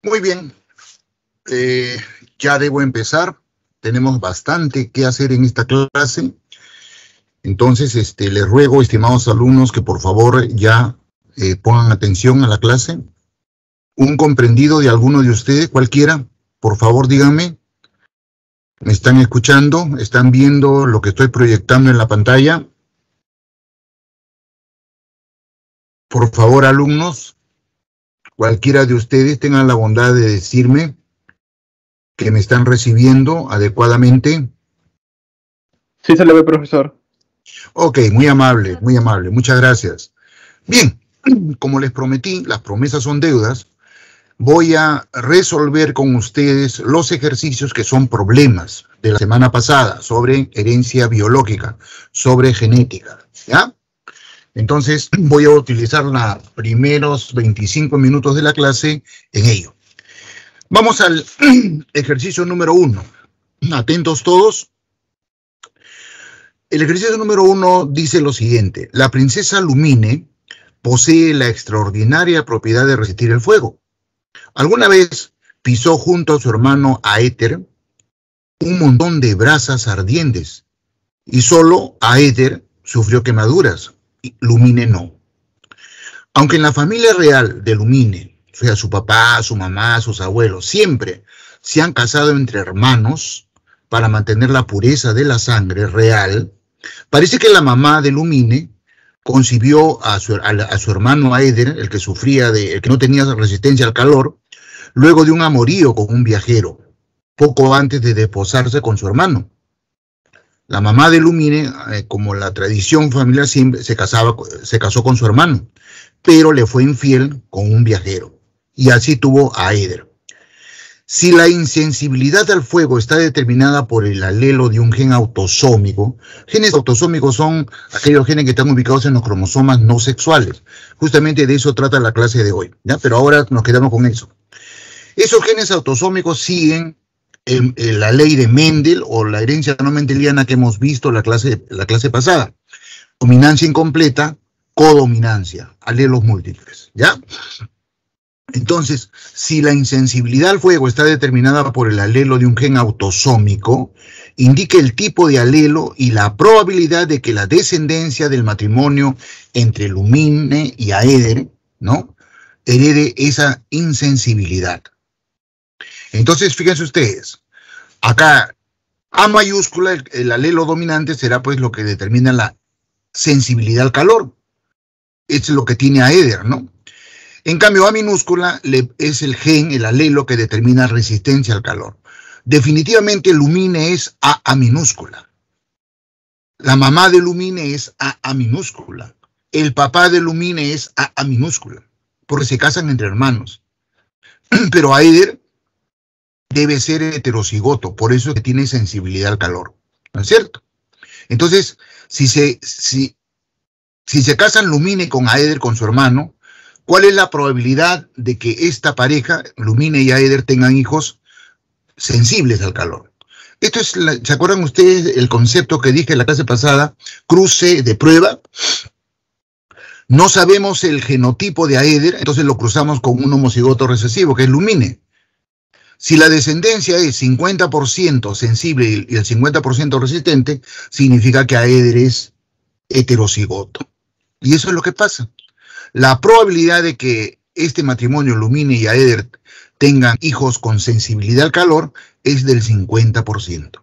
Muy bien, ya debo empezar. Tenemos bastante que hacer en esta clase. Entonces, les ruego, estimados alumnos, que por favor ya pongan atención a la clase. Un comprendido de alguno de ustedes, cualquiera, por favor díganme. ¿Me están escuchando? ¿Están viendo lo que estoy proyectando en la pantalla? Por favor, alumnos, cualquiera de ustedes tengan la bondad de decirme que me están recibiendo adecuadamente. Sí se le ve, profesor. Ok, muy amable, muchas gracias. Bien, como les prometí, las promesas son deudas. Voy a resolver con ustedes los ejercicios que son problemas de la semana pasada sobre herencia biológica, sobre genética, ¿ya? Entonces, voy a utilizar los primeros 25 minutos de la clase en ello. Vamos al ejercicio número 1. Atentos todos. El ejercicio número 1 dice lo siguiente. La princesa Lumine posee la extraordinaria propiedad de resistir el fuego. Alguna vez pisó junto a su hermano Aether un montón de brasas ardientes y solo Aether sufrió quemaduras, y Lumine no. Aunque en la familia real de Lumine, o sea, su papá, su mamá, sus abuelos, siempre se han casado entre hermanos para mantener la pureza de la sangre real, parece que la mamá de Lumine concibió a su hermano Aether, el que no tenía resistencia al calor, luego de un amorío con un viajero, poco antes de desposarse con su hermano. La mamá de Lumine, como la tradición familiar siempre, se casó con su hermano, pero le fue infiel con un viajero, y así tuvo a Aether. Si la insensibilidad al fuego está determinada por el alelo de un gen autosómico, genes autosómicos son aquellos genes que están ubicados en los cromosomas no sexuales. Justamente de eso trata la clase de hoy, ¿ya? Pero ahora nos quedamos con eso. Esos genes autosómicos siguen la ley de Mendel o la herencia no mendeliana que hemos visto en la clase pasada. Dominancia incompleta, codominancia, alelos múltiples, ¿ya? Entonces, si la insensibilidad al fuego está determinada por el alelo de un gen autosómico, indica el tipo de alelo y la probabilidad de que la descendencia del matrimonio entre Lumine y Aether, ¿no?, herede esa insensibilidad. Entonces, fíjense ustedes, acá A mayúscula, el alelo dominante será pues lo que determina la sensibilidad al calor. Es lo que tiene Aether, ¿no? En cambio, A minúscula es el gen, el alelo que determina resistencia al calor. Definitivamente Lumine es A minúscula. La mamá de Lumine es A minúscula. El papá de Lumine es A minúscula, porque se casan entre hermanos. Pero Aether debe ser heterocigoto, por eso es que tiene sensibilidad al calor, ¿no es cierto? Entonces, si se casan Lumine con Aether, con su hermano, ¿cuál es la probabilidad de que esta pareja, Lumine y Aether, tengan hijos sensibles al calor? Esto es, ¿se acuerdan ustedes el concepto que dije en la clase pasada? Cruce de prueba. No sabemos el genotipo de Aether, entonces lo cruzamos con un homocigoto recesivo, que es Lumine. Si la descendencia es 50% sensible y el 50% resistente, significa que Aether es heterocigoto. Y eso es lo que pasa. La probabilidad de que este matrimonio, Lumine y Aether, tengan hijos con sensibilidad al calor es del 50%.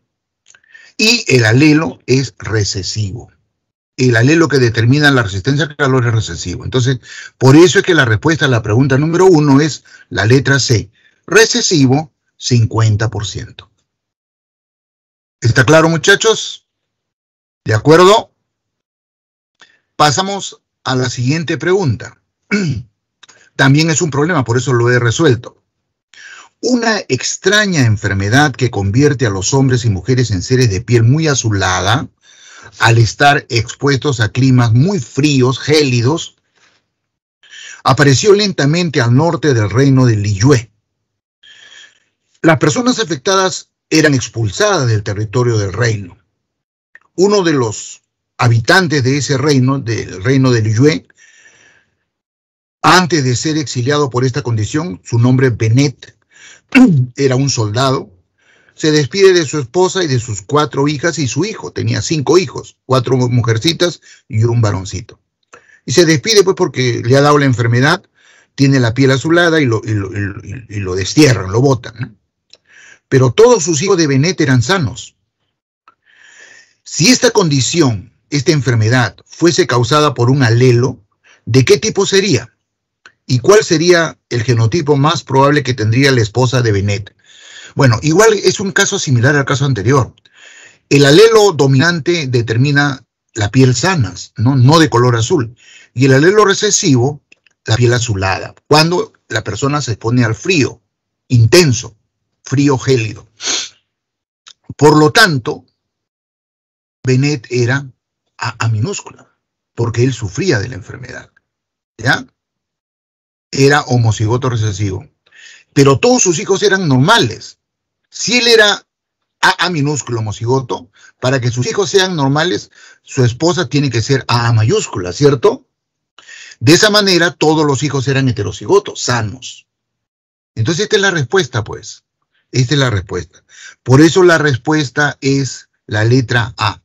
Y el alelo es recesivo. El alelo que determina la resistencia al calor es recesivo. Entonces, por eso es que la respuesta a la pregunta número 1 es la letra C. Recesivo, 50%. ¿Está claro, muchachos? ¿De acuerdo? Pasamos a la siguiente pregunta. También es un problema, por eso lo he resuelto. Una extraña enfermedad que convierte a los hombres y mujeres en seres de piel muy azulada al estar expuestos a climas muy fríos, gélidos, apareció lentamente al norte del reino de Liyue. Las personas afectadas eran expulsadas del territorio del reino. Uno de los habitantes de ese reino, del reino de Liyue, Antes de ser exiliado por esta condición, su nombre Bennett, era un soldado, se despide de su esposa y de sus 4 hijas y su hijo. Tenía 5 hijos, 4 mujercitas y un varoncito. Y se despide pues porque le ha dado la enfermedad, tiene la piel azulada y lo destierran, lo botan, ¿no? Pero todos sus hijos de Bennett eran sanos. Si esta condición, esta enfermedad, fuese causada por un alelo, ¿de qué tipo sería? ¿Y cuál sería el genotipo más probable que tendría la esposa de Bennett? Bueno, igual es un caso similar al caso anterior. El alelo dominante determina la piel sana, no de color azul. Y el alelo recesivo, la piel azulada, cuando la persona se expone al frío intenso, frío gélido. Por lo tanto, Bennett era A minúscula, porque él sufría de la enfermedad, ¿ya? Era homocigoto recesivo. Pero todos sus hijos eran normales. Si él era A minúsculo homocigoto, para que sus hijos sean normales, su esposa tiene que ser A mayúscula, ¿cierto? De esa manera, todos los hijos eran heterocigotos, sanos. Entonces, esta es la respuesta, pues. Esta es la respuesta. Por eso la respuesta es la letra A.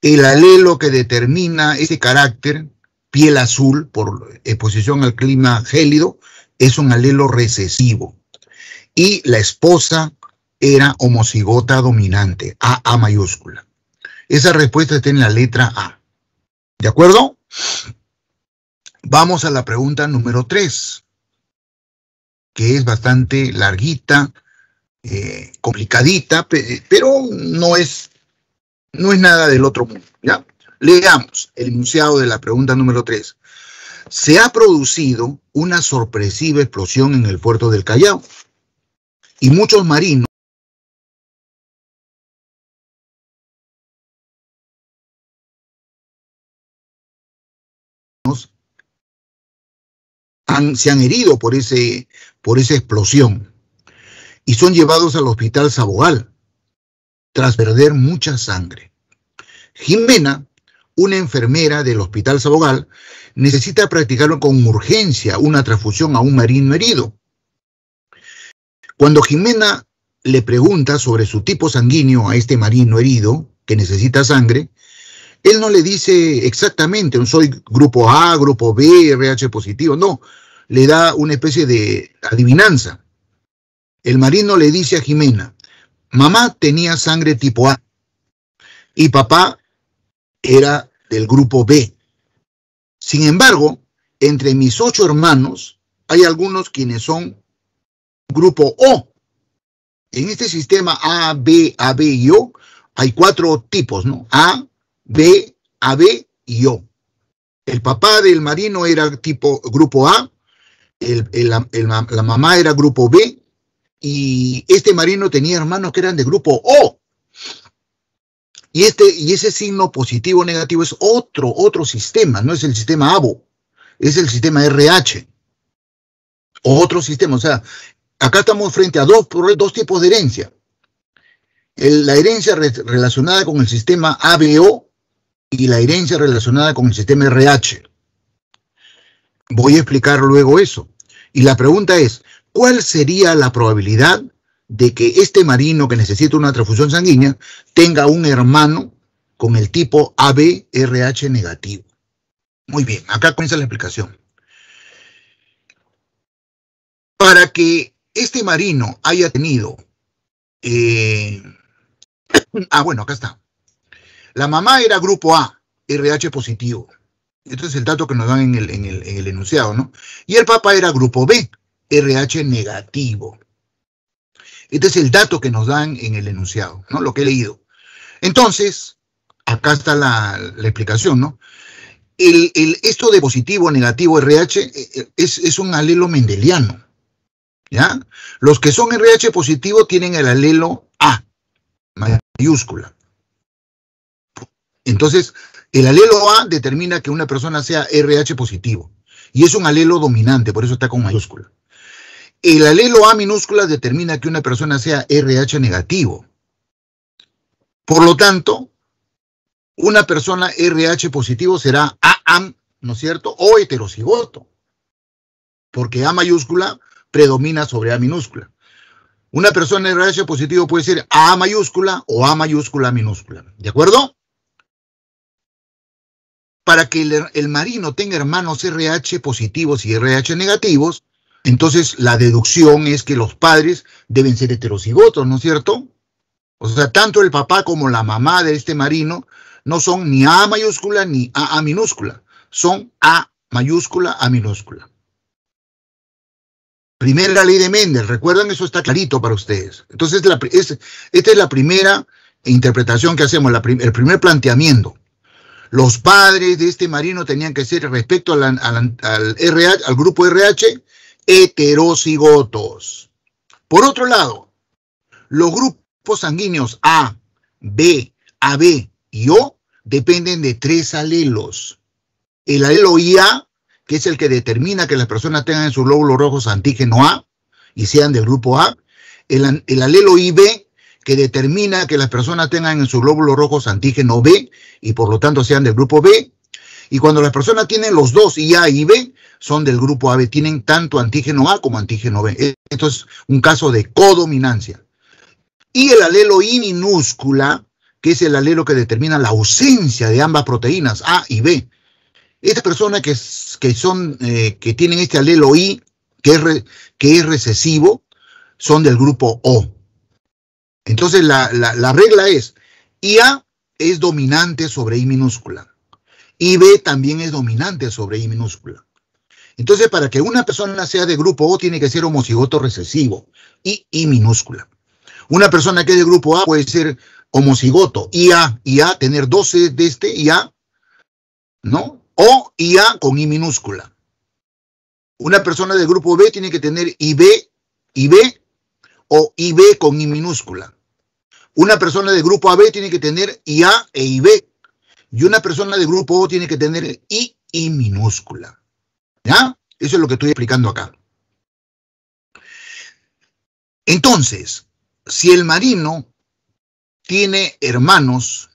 El alelo que determina ese carácter, piel azul, por exposición al clima gélido, es un alelo recesivo. Y la esposa era homocigota dominante, A mayúscula. Esa respuesta está en la letra A. ¿De acuerdo? Vamos a la pregunta número 3, que es bastante larguita, complicadita, pero no es nada del otro mundo, ¿ya? Leamos el enunciado de la pregunta número 3. Se ha producido una sorpresiva explosión en el puerto del Callao y muchos marinos se han herido por esa explosión y son llevados al hospital Sabogal tras perder mucha sangre. Jimena, una enfermera del hospital Sabogal, necesita practicar con urgencia una transfusión a un marino herido. Cuando Jimena le pregunta sobre su tipo sanguíneo a este marino herido que necesita sangre, él no le dice exactamente, soy grupo A, grupo B, RH positivo, no, le da una especie de adivinanza. El marino le dice a Jimena, mamá tenía sangre tipo A y papá era del grupo B. Sin embargo, entre mis 8 hermanos hay algunos quienes son grupo O. En este sistema A, B y O hay 4 tipos, ¿no? A, B, AB y O. El papá del marino era tipo grupo A, la mamá era grupo B, y este marino tenía hermanos que eran de grupo O. Y ese signo positivo o negativo es otro sistema, no es el sistema ABO, es el sistema RH. Otro sistema, o sea, acá estamos frente a dos tipos de herencia. La herencia relacionada con el sistema ABO y la herencia relacionada con el sistema RH. Voy a explicar luego eso. Y la pregunta es, ¿cuál sería la probabilidad de que este marino que necesita una transfusión sanguínea tenga un hermano con el tipo AB-RH negativo? Muy bien, acá comienza la explicación. Para que este marino haya tenido... bueno, acá está. La mamá era grupo A, RH positivo. Este es el dato que nos dan en el enunciado, ¿no? Y el papá era grupo B, RH negativo. Este es el dato que nos dan en el enunciado, ¿no? Lo que he leído. Entonces, acá está la explicación, ¿no? Esto de positivo, negativo, RH, es un alelo mendeliano, ¿ya? Los que son RH positivo tienen el alelo A, mayúscula. Entonces, el alelo A determina que una persona sea RH positivo. Y es un alelo dominante, por eso está con mayúscula. El alelo A minúscula determina que una persona sea RH negativo. Por lo tanto, una persona RH positivo será AM, ¿no es cierto? O heterocigoto. porque A mayúscula predomina sobre A minúscula. Una persona RH positivo puede ser A mayúscula o A mayúscula minúscula. ¿De acuerdo? Para que el marino tenga hermanos RH positivos y RH negativos, entonces la deducción es que los padres deben ser heterocigotos, ¿no es cierto? O sea, tanto el papá como la mamá de este marino no son ni A mayúscula ni A minúscula. Son A mayúscula, A minúscula. Primera ley de Mendel, recuerdan, eso está clarito para ustedes. Entonces, esta es la primera interpretación que hacemos, el primer planteamiento. Los padres de este marino tenían que ser, respecto al grupo RH, heterocigotos. Por otro lado, los grupos sanguíneos A, B, AB y O dependen de 3 alelos. El alelo IA, que es el que determina que las personas tengan en sus glóbulos rojos antígeno A y sean del grupo A. El alelo IB, que determina que las personas tengan en sus glóbulos rojos antígeno B y por lo tanto sean del grupo B. Y cuando las personas tienen los dos, IA y B, son del grupo AB, tienen tanto antígeno A como antígeno B. Esto es un caso de codominancia. Y el alelo I minúscula, que es el alelo que determina la ausencia de ambas proteínas, A y B. Estas personas que tienen este alelo I, que es recesivo, son del grupo O. Entonces la regla es, IA es dominante sobre I minúscula. IB también es dominante sobre I minúscula. Entonces, para que una persona sea de grupo O, tiene que ser homocigoto recesivo, I minúscula. Una persona que es de grupo A puede ser homocigoto, IA, tener 12 de este, IA, ¿no? O IA con I minúscula. Una persona del grupo B tiene que tener IB o IB con I minúscula. Una persona del grupo AB tiene que tener IA e IB. Y una persona del grupo O tiene que tener I minúscula. ¿Ya? Eso es lo que estoy explicando acá. Entonces, si el marino tiene hermanos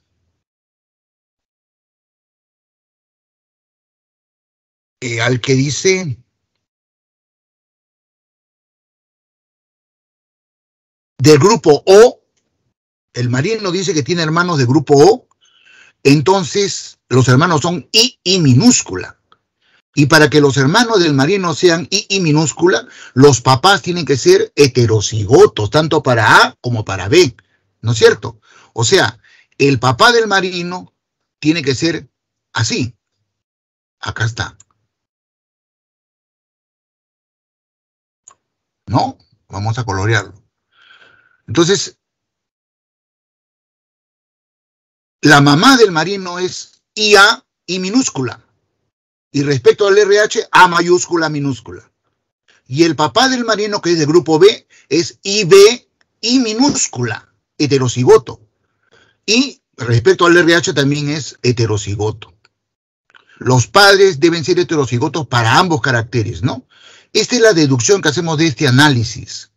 al que dice del grupo O, el marino dice que tiene hermanos de grupo O, entonces los hermanos son I minúscula. Y para que los hermanos del marino sean I minúscula, los papás tienen que ser heterocigotos, tanto para A como para B, ¿no es cierto? O sea, el papá del marino tiene que ser así. Acá está. ¿No? Vamos a colorearlo. Entonces, la mamá del marino es IA, I minúscula. Y respecto al RH, A mayúscula, minúscula. Y el papá del marino, que es del grupo B, es IB, I minúscula, heterocigoto. Y respecto al RH también es heterocigoto. Los padres deben ser heterocigotos para ambos caracteres, ¿no? Esta es la deducción que hacemos de este análisis.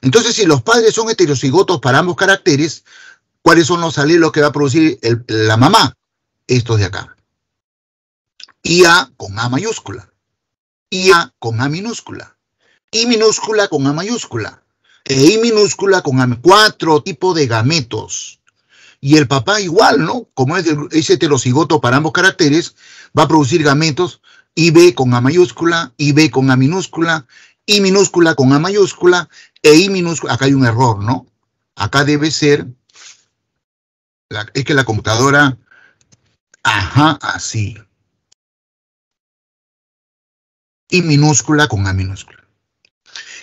Entonces, si los padres son heterocigotos para ambos caracteres, ¿cuáles son los alelos que va a producir la mamá? Estos de acá. IA con A mayúscula. IA con A minúscula. I minúscula con A mayúscula. E I minúscula con A. 4 tipos de gametos. Y el papá igual, ¿no? Como es heterocigoto para ambos caracteres, va a producir gametos IB con A mayúscula, IB con A minúscula, I minúscula con A mayúscula, e I minúscula. Acá hay un error, ¿no? Acá debe ser, es que la computadora, así. I minúscula con A minúscula.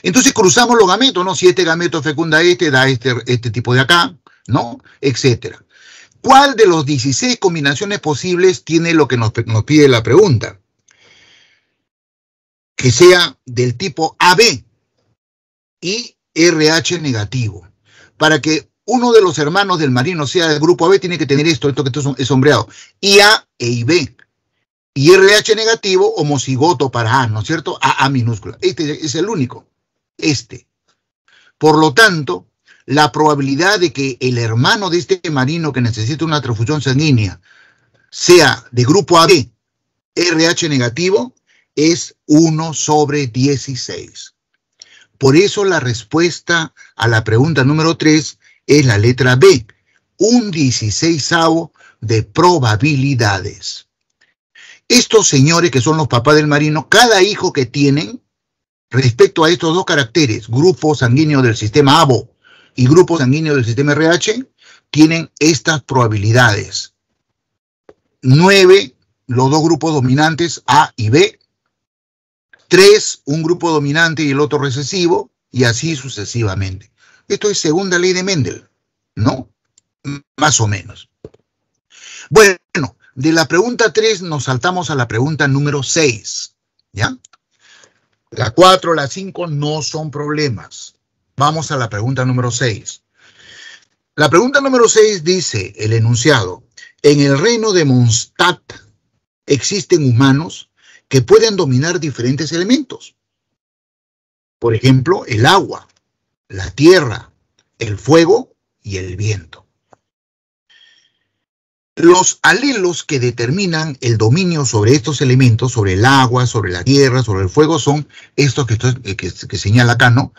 Entonces cruzamos los gametos, ¿no? Si este gameto fecunda da este tipo de acá, ¿no? Etcétera. ¿Cuál de los 16 combinaciones posibles tiene lo que nos pide la pregunta? Que sea del tipo AB y RH negativo. Para que uno de los hermanos del marino sea del grupo AB, tiene que tener esto que es sombreado. IA e IB. Y RH negativo, homocigoto para A, ¿no es cierto? A minúscula. Este es el único. Por lo tanto, la probabilidad de que el hermano de este marino que necesita una transfusión sanguínea sea de grupo AB, RH negativo, es 1/16. Por eso la respuesta a la pregunta número 3 es la letra B, 1/16 de probabilidades. Estos señores que son los papás del marino, cada hijo que tienen, respecto a estos dos caracteres, grupo sanguíneo del sistema ABO y grupo sanguíneo del sistema RH, tienen estas probabilidades. 9, los dos grupos dominantes A y B. 3, un grupo dominante y el otro recesivo, y así sucesivamente. Esto es segunda ley de Mendel, ¿no? Más o menos. Bueno, de la pregunta 3 nos saltamos a la pregunta número 6, ¿ya? La 4, la 5 no son problemas. Vamos a la pregunta número 6. La pregunta número 6 dice el enunciado: en el reino de Mondstadt existen humanos que pueden dominar diferentes elementos. Por ejemplo, el agua, la tierra, el fuego y el viento. Los alelos que determinan el dominio sobre estos elementos, sobre el agua, sobre la tierra, sobre el fuego, son estos que señala acá, ¿no?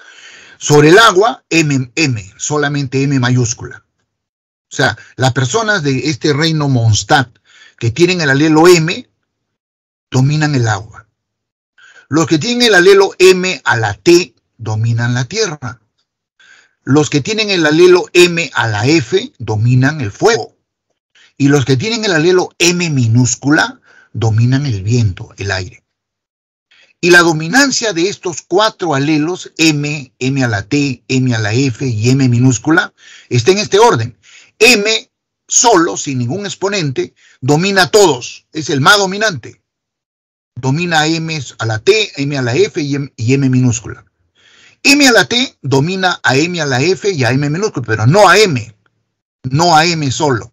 Sobre el agua, M, solamente M mayúscula. O sea, las personas de este reino Mondstadt que tienen el alelo M, dominan el agua. Los que tienen el alelo M a la T, dominan la tierra. Los que tienen el alelo M a la F, dominan el fuego. Y los que tienen el alelo M minúscula, dominan el viento, el aire. Y la dominancia de estos 4 alelos, M, M a la T, M a la F y M minúscula, está en este orden. M solo, sin ningún exponente, domina a todos, es el más dominante. Domina a M a la T, M a la F y M minúscula. M a la T domina a M a la F y a M minúscula, pero no a M solo.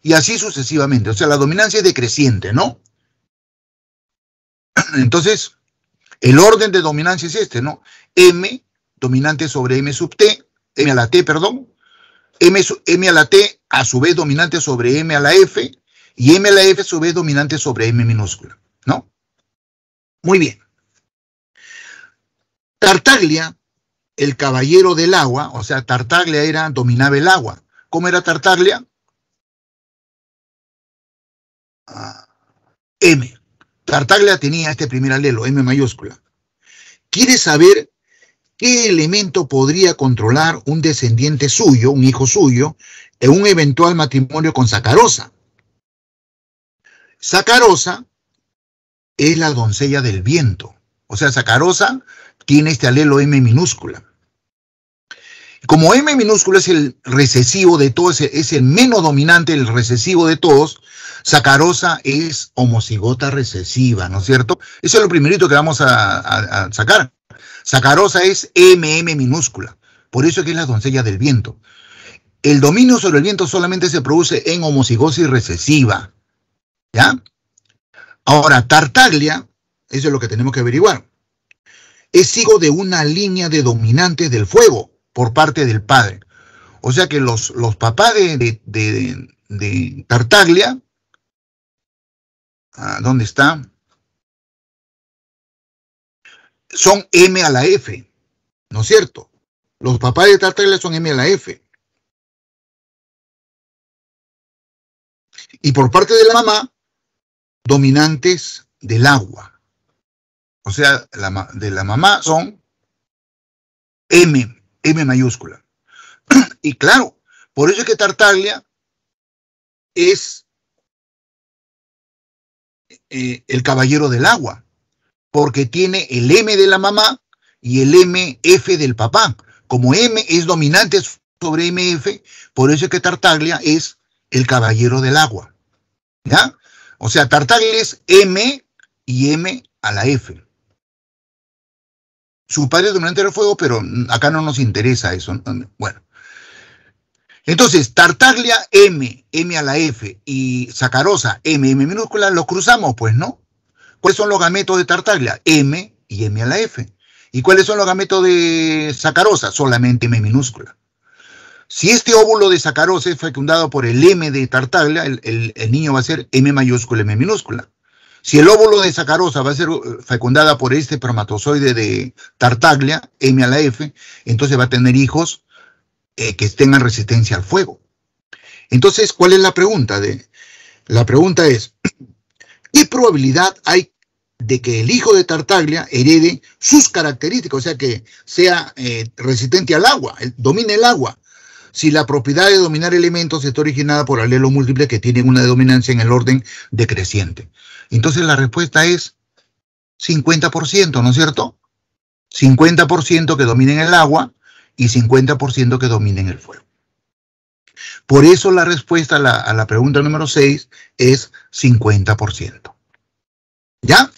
Y así sucesivamente, o sea, la dominancia es decreciente, ¿no? Entonces, el orden de dominancia es este, ¿no? M dominante sobre M sub T, M a la T, perdón. M a la T a su vez dominante sobre M a la F y M a la F a su vez dominante sobre M minúscula, ¿no? Muy bien. Tartaglia, el caballero del agua, o sea, Tartaglia dominaba el agua. ¿Cómo era Tartaglia? M. Tartaglia tenía este primer alelo, M mayúscula. ¿Quiere saber qué elemento podría controlar un descendiente suyo, un hijo suyo, en un eventual matrimonio con Sacarosa? Sacarosa es la doncella del viento. O sea, Sacarosa tiene este alelo M minúscula. Como M minúscula es el recesivo de todos, es el menos dominante, el recesivo de todos, Sacarosa es homocigota recesiva, ¿no es cierto? Eso es lo primerito que vamos a sacar. Sacarosa es MM minúscula, por eso es que es la doncella del viento. El dominio sobre el viento solamente se produce en homocigosis recesiva, ¿ya? Ahora, Tartaglia, eso es lo que tenemos que averiguar, es hijo de una línea de dominantes del fuego por parte del padre. O sea que los papás de Tartaglia, ¿dónde está? Son M a la F, ¿no es cierto? Los papás de Tartaglia son M a la F. Y por parte de la mamá, dominantes del agua. O sea, de la mamá son M mayúscula. Y claro, por eso es que Tartaglia es el caballero del agua, porque tiene el M de la mamá y el MF del papá. Como M es dominante sobre MF, por eso es que Tartaglia es el caballero del agua, ¿ya? O sea, Tartaglia es M y M a la F. Su padre es dominante del fuego, pero acá no nos interesa eso. Bueno. Entonces, Tartaglia, M a la F y Sacarosa, M minúscula, los cruzamos, pues, ¿no? ¿Cuáles son los gametos de Tartaglia? M y M a la F. ¿Y cuáles son los gametos de Sacarosa? Solamente M minúscula. Si este óvulo de Sacarosa es fecundado por el M de Tartaglia, el niño va a ser M mayúscula, M minúscula. Si el óvulo de sacarosa va a ser fecundada por este espermatozoide de Tartaglia, M a la F, entonces va a tener hijos que tengan resistencia al fuego. Entonces, ¿cuál es la pregunta? La pregunta es, ¿qué probabilidad hay de que el hijo de Tartaglia herede sus características? O sea, que sea resistente al agua, domine el agua. Si la propiedad de dominar elementos está originada por alelos múltiples que tienen una dominancia en el orden decreciente. Entonces la respuesta es 50%, ¿no es cierto? 50% que dominen el agua y 50% que dominen el fuego. Por eso la respuesta a la pregunta número 6 es 50%. ¿Ya?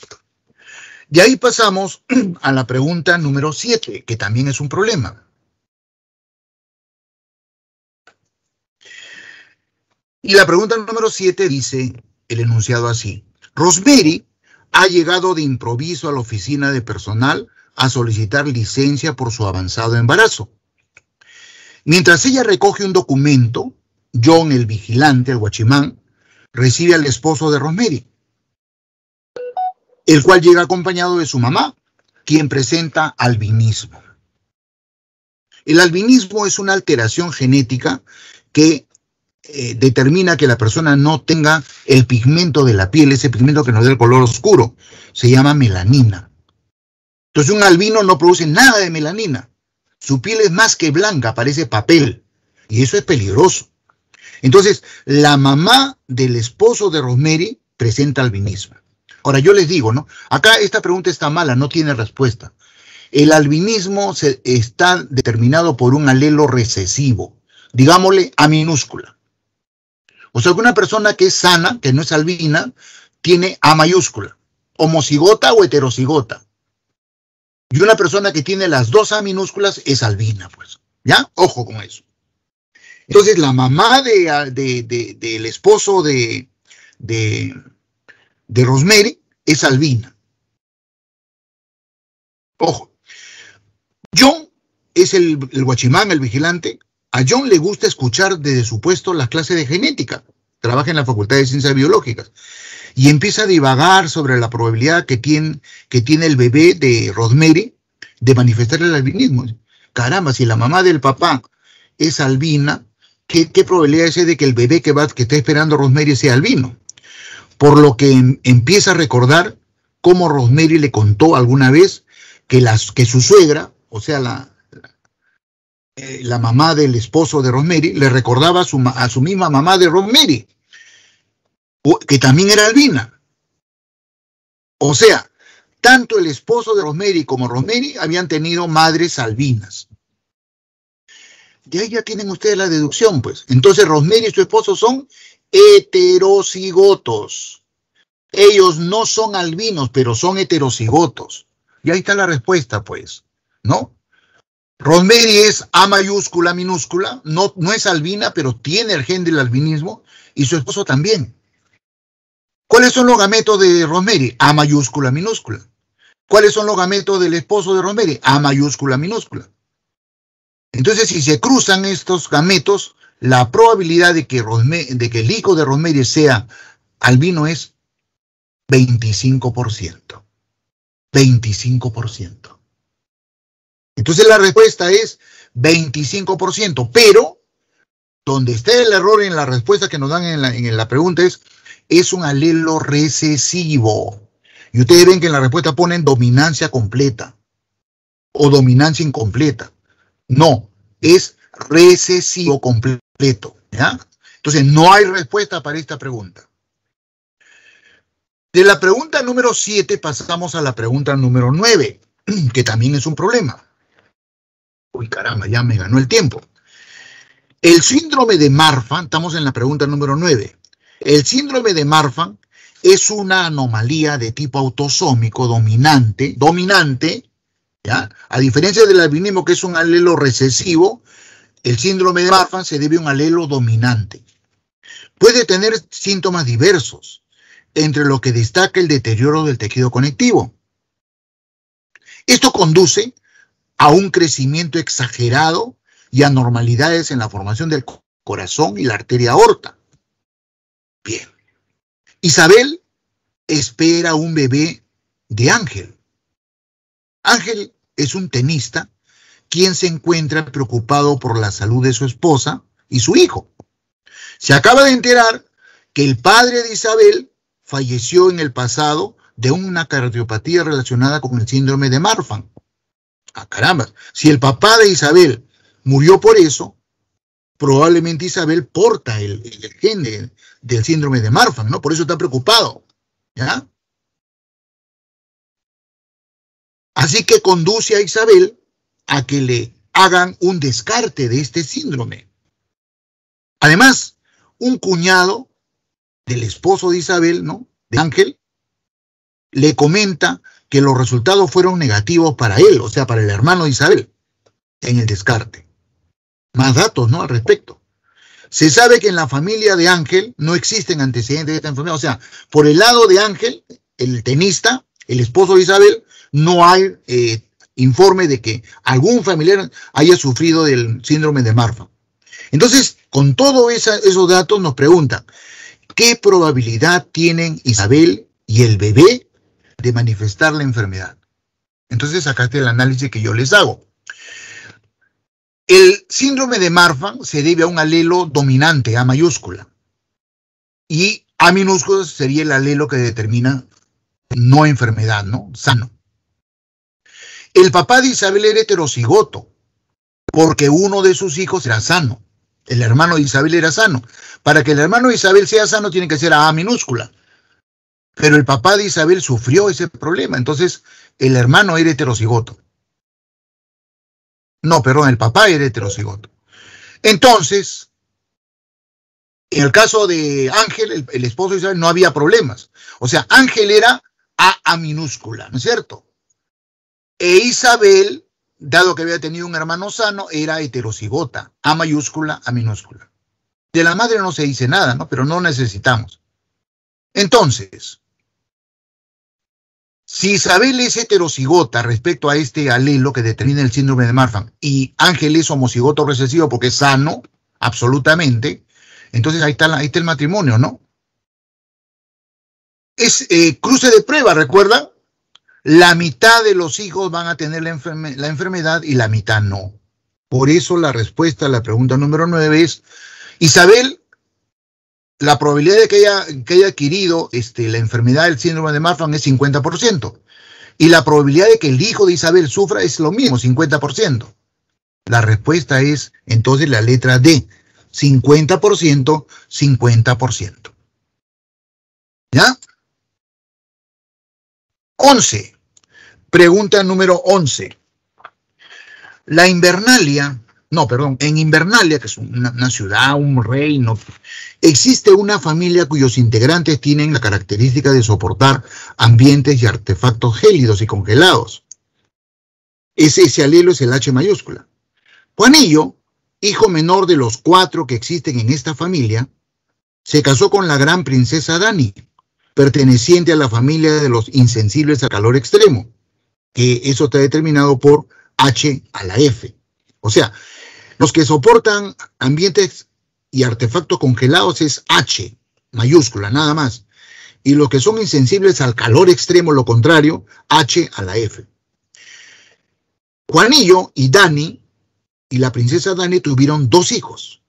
De ahí pasamos a la pregunta número 7, que también es un problema. Y la pregunta número 7 dice el enunciado así. Rosemary ha llegado de improviso a la oficina de personal a solicitar licencia por su avanzado embarazo. Mientras ella recoge un documento, John, el vigilante, el guachimán, recibe al esposo de Rosemary, el cual llega acompañado de su mamá, quien presenta albinismo. El albinismo es una alteración genética que determina que la persona no tenga el pigmento de la piel, ese pigmento que nos da el color oscuro, se llama melanina. Entonces un albino no produce nada de melanina, su piel es más que blanca, parece papel, y eso es peligroso. Entonces la mamá del esposo de Rosemary presenta albinismo. Ahora yo les digo, ¿no? Acá esta pregunta está mala, no tiene respuesta. El albinismo está determinado por un alelo recesivo, digámosle A minúscula. O sea que una persona que es sana, que no es albina, tiene A mayúscula, homocigota o heterocigota. Y una persona que tiene las dos A minúsculas es albina, pues. ¿Ya? Ojo con eso. Entonces la mamá del esposo de Rosemary es albina. Ojo. John es el guachimán, el vigilante. A John le gusta escuchar desde su puesto las clases de genética. Trabaja en la Facultad de Ciencias Biológicas. Y empieza a divagar sobre la probabilidad que tiene el bebé de Rosemary de manifestar el albinismo. Caramba, si la mamá del papá es albina, ¿qué probabilidad es de que el bebé que está esperando Rosemary sea albino? Por lo que empieza a recordar cómo Rosemary le contó alguna vez que su suegra, o sea, la mamá del esposo de Rosemary, le recordaba a su misma mamá de Rosemary, que también era albina. O sea, tanto el esposo de Rosemary como Rosemary habían tenido madres albinas. De ahí ya tienen ustedes la deducción, pues. Entonces Rosemary y su esposo son heterocigotos. Ellos no son albinos, pero son heterocigotos. Y ahí está la respuesta, pues, ¿no? Rosemary es A mayúscula minúscula, no es albina, pero tiene el gen del albinismo, y su esposo también. ¿Cuáles son los gametos de Rosemary? A mayúscula minúscula. ¿Cuáles son los gametos del esposo de Rosemary? A mayúscula minúscula. Entonces, si se cruzan estos gametos, la probabilidad de que el hijo de Rosemary sea albino es 25%. 25%. Entonces la respuesta es 25%, pero donde está el error en la respuesta que nos dan en la pregunta es un alelo recesivo. Y ustedes ven que en la respuesta ponen dominancia completa o dominancia incompleta. No, es recesivo completo, ¿ya? Entonces no hay respuesta para esta pregunta. De la pregunta número 7 pasamos a la pregunta número 9, que también es un problema. Uy, caramba, ya me ganó el tiempo. El síndrome de Marfan, estamos en la pregunta número 9. El síndrome de Marfan es una anomalía de tipo autosómico dominante, ¿ya? A diferencia del albinismo, que es un alelo recesivo, el síndrome de Marfan se debe a un alelo dominante. Puede tener síntomas diversos, entre los que destaca el deterioro del tejido conectivo. Esto conduce a un crecimiento exagerado y anormalidades en la formación del corazón y la arteria aorta. Bien. Isabel espera un bebé de Ángel. Ángel es un tenista quien se encuentra preocupado por la salud de su esposa y su hijo. Se acaba de enterar que el padre de Isabel falleció en el pasado de una cardiopatía relacionada con el síndrome de Marfan. Ah, caramba, si el papá de Isabel murió por eso, probablemente Isabel porta el gen del síndrome de Marfan, ¿no? Por eso está preocupado, ¿ya? Así que conduce a Isabel a que le hagan un descarte de este síndrome. Además, un cuñado del esposo de Isabel, ¿no?, de Ángel, le comenta que los resultados fueron negativos para él, o sea, para el hermano de Isabel, en el descarte. Más datos, ¿no?, al respecto. Se sabe que en la familia de Ángel no existen antecedentes de esta enfermedad. O sea, por el lado de Ángel, el tenista, el esposo de Isabel, no hay informe de que algún familiar haya sufrido del síndrome de Marfan. Entonces, con todos esos datos nos preguntan, ¿qué probabilidad tienen Isabel y el bebé de manifestar la enfermedad? Entonces, acá está el análisis que yo les hago. El síndrome de Marfan se debe a un alelo dominante, A mayúscula, y A minúscula sería el alelo que determina no enfermedad, ¿no?, sano. El papá de Isabel era heterocigoto, porque uno de sus hijos era sano. El hermano de Isabel era sano. Para que el hermano de Isabel sea sano tiene que ser A minúscula. Pero el papá de Isabel sufrió ese problema, entonces el hermano era heterocigoto. No, perdón, el papá era heterocigoto. Entonces, en el caso de Ángel, el esposo de Isabel, no había problemas. O sea, Ángel era A minúscula, ¿no es cierto? E Isabel, dado que había tenido un hermano sano, era heterocigota, A mayúscula, A minúscula. De la madre no se dice nada, ¿no?, pero no necesitamos. Entonces, si Isabel es heterocigota respecto a este alelo que determina el síndrome de Marfan y Ángel es homocigoto recesivo porque es sano, absolutamente, entonces ahí está el matrimonio, ¿no? Es cruce de prueba, ¿recuerdan? La mitad de los hijos van a tener la enfermedad y la mitad no. Por eso la respuesta a la pregunta número 9 es, Isabel, la probabilidad de que haya adquirido la enfermedad del síndrome de Marfan es 50%. Y la probabilidad de que el hijo de Isabel sufra es lo mismo, 50%. La respuesta es entonces la letra D, 50%, 50%. ¿Ya? 11. Pregunta número 11. En Invernalia, que es una ciudad, un reino, existe una familia cuyos integrantes tienen la característica de soportar ambientes y artefactos gélidos y congelados. Ese alelo es el H mayúscula. Juanillo, hijo menor de los 4 que existen en esta familia, se casó con la gran princesa Dani, perteneciente a la familia de los insensibles a calor extremo, que eso está determinado por H a la F. O sea, los que soportan ambientes y artefactos congelados es H mayúscula, nada más. Y los que son insensibles al calor extremo, lo contrario, H a la F. Juanillo y Dani, y la princesa Dani, tuvieron 2 hijos.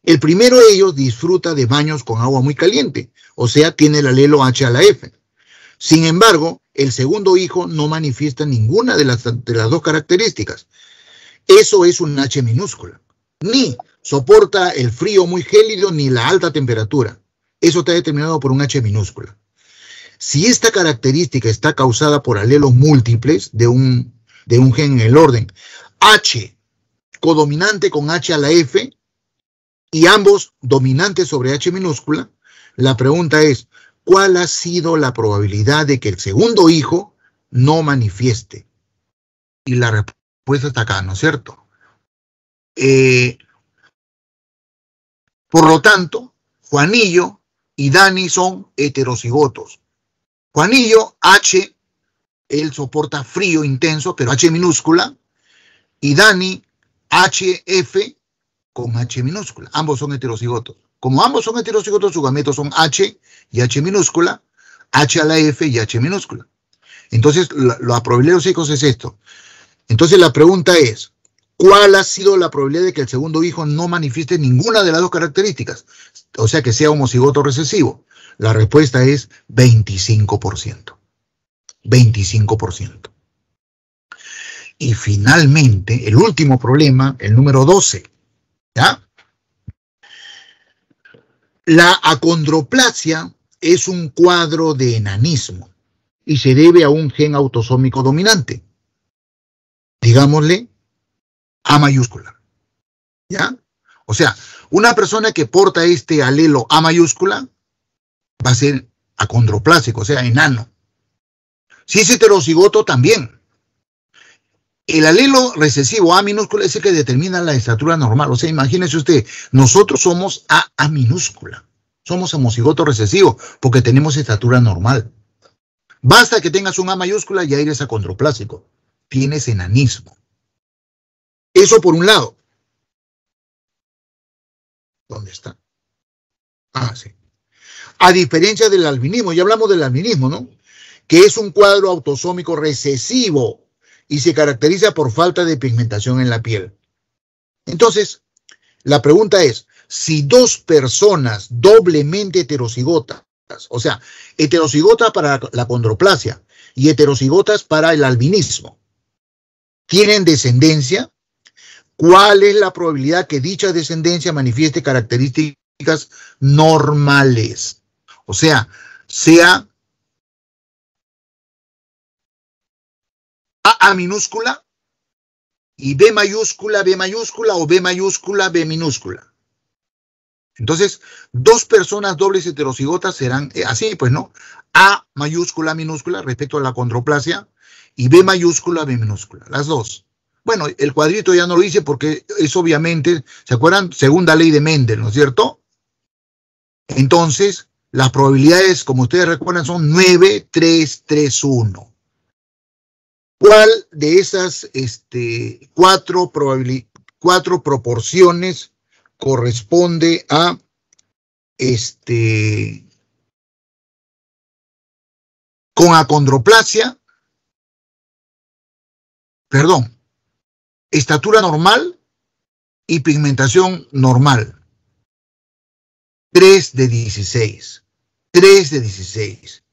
El primero de ellos disfruta de baños con agua muy caliente, o sea, tiene el alelo H a la F. Sin embargo, el segundo hijo no manifiesta ninguna de las 2 características. Eso es un H minúscula. Ni soporta el frío muy gélido ni la alta temperatura. Eso está determinado por un H minúscula. Si esta característica está causada por alelos múltiples de un gen en el orden H codominante con H a la F y ambos dominantes sobre H minúscula, la pregunta es, ¿cuál ha sido la probabilidad de que el segundo hijo no manifieste? Y la respuesta está acá, ¿no es cierto? Por lo tanto, Juanillo y Dani son heterocigotos. Juanillo, H, él soporta frío intenso, pero H minúscula, y Dani, HF con H minúscula. Ambos son heterocigotos. Como ambos son heterocigotos, sus gametos son H y H minúscula. H a la F y H minúscula. Entonces, la probabilidad de los hijos es esto. Entonces, la pregunta es, ¿cuál ha sido la probabilidad de que el segundo hijo no manifieste ninguna de las dos características? O sea, que sea homocigoto recesivo. La respuesta es 25%. 25%. Y finalmente, el último problema, el número 12. ¿Ya? La acondroplasia es un cuadro de enanismo y se debe a un gen autosómico dominante. Digámosle A mayúscula. ¿Ya? O sea, una persona que porta este alelo A mayúscula va a ser acondroplásico, o sea, enano. Si es heterocigoto, también. El alelo recesivo A minúscula es el que determina la estatura normal. O sea, imagínese usted, nosotros somos A minúscula. Somos homocigoto recesivo porque tenemos estatura normal. Basta que tengas un A mayúscula y ya eres acondroplásico. Tienes enanismo. Eso por un lado. ¿Dónde está? Ah, sí. A diferencia del albinismo, ya hablamos del albinismo, ¿no? Que es un cuadro autosómico recesivo y se caracteriza por falta de pigmentación en la piel. Entonces, la pregunta es, si dos personas doblemente heterocigotas, o sea, heterocigotas para la acondroplasia y heterocigotas para el albinismo, tienen descendencia, ¿cuál es la probabilidad que dicha descendencia manifieste características normales? O sea A minúscula y B mayúscula o B mayúscula, B minúscula. Entonces, dos personas dobles heterocigotas serán así, pues, ¿no? A mayúscula, minúscula respecto a la acondroplasia y B mayúscula, B minúscula, las dos. Bueno, el cuadrito ya no lo hice porque es obviamente, ¿se acuerdan? Segunda ley de Mendel, ¿no es cierto? Entonces, las probabilidades, como ustedes recuerdan, son 9, 3, 3, 1. ¿Cuál de esas cuatro proporciones corresponde a con acondroplasia? Perdón, estatura normal y pigmentación normal. 3 de 16. 3 de 16.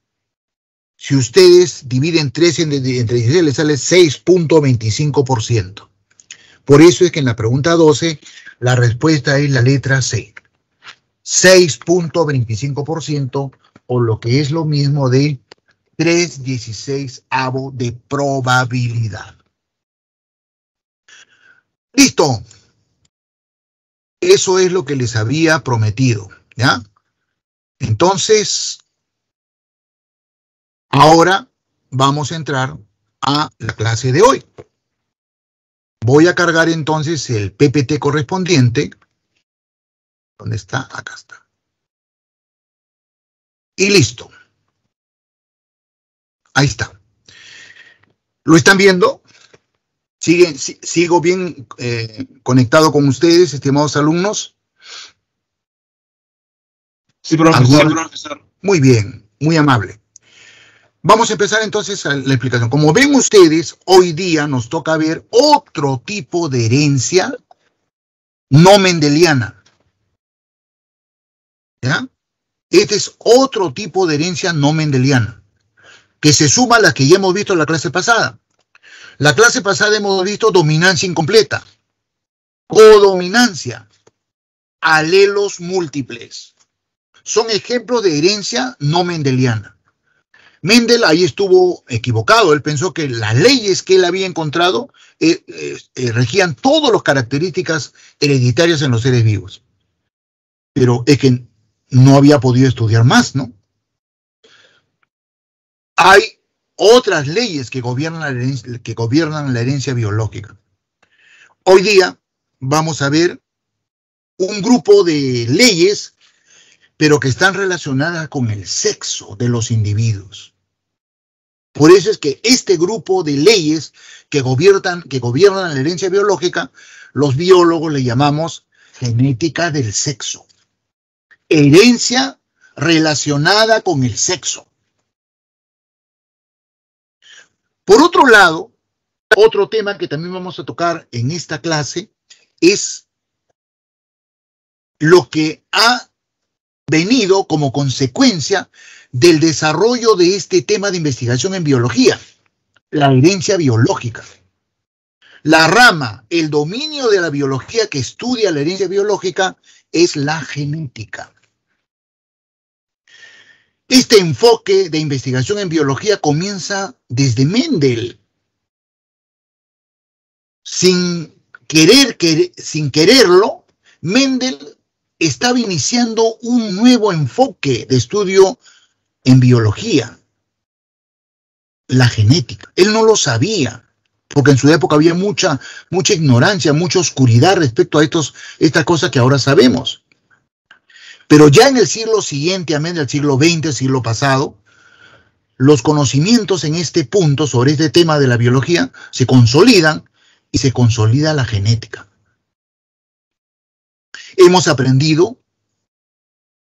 Si ustedes dividen 3 entre 16, les sale 6.25%. Por eso es que en la pregunta 12, la respuesta es la letra C. 6.25%, o lo que es lo mismo de 3/16 de probabilidad. ¡Listo! Eso es lo que les había prometido, ¿ya? Entonces, ahora vamos a entrar a la clase de hoy. Voy a cargar entonces el PPT correspondiente. ¿Dónde está? Acá está. Y listo. Ahí está. ¿Lo están viendo? ¿Sigo bien conectado con ustedes, estimados alumnos? Sí, profesor. Muy bien, muy amable. Vamos a empezar entonces la explicación. Como ven ustedes, hoy día nos toca ver otro tipo de herencia no mendeliana. ¿Ya? Este es otro tipo de herencia no mendeliana, que se suma a la que ya hemos visto en la clase pasada. La clase pasada hemos visto dominancia incompleta, codominancia, alelos múltiples. Son ejemplos de herencia no mendeliana. Mendel ahí estuvo equivocado. Él pensó que las leyes que él había encontrado regían todas las características hereditarias en los seres vivos. Pero es que no había podido estudiar más, ¿no? Hay otras leyes que gobiernan la herencia biológica. Hoy día vamos a ver un grupo de leyes, pero que están relacionadas con el sexo de los individuos. Por eso es que este grupo de leyes que gobiernan la herencia biológica, los biólogos le llamamos genética del sexo. Herencia relacionada con el sexo. Por otro lado, otro tema que también vamos a tocar en esta clase es lo que ha venido como consecuencia del desarrollo de este tema de investigación en biología, la herencia biológica. La rama, el dominio de la biología que estudia la herencia biológica es la genética. Este enfoque de investigación en biología comienza desde Mendel. Sin quererlo, Mendel estaba iniciando un nuevo enfoque de estudio en biología, la genética. Él no lo sabía, porque en su época había mucha ignorancia, mucha oscuridad respecto a estas cosas que ahora sabemos. Pero ya en el siglo siguiente, a Mendel, el siglo XX, el siglo pasado, los conocimientos en este punto, sobre este tema de la biología, se consolidan y se consolida la genética. Hemos aprendido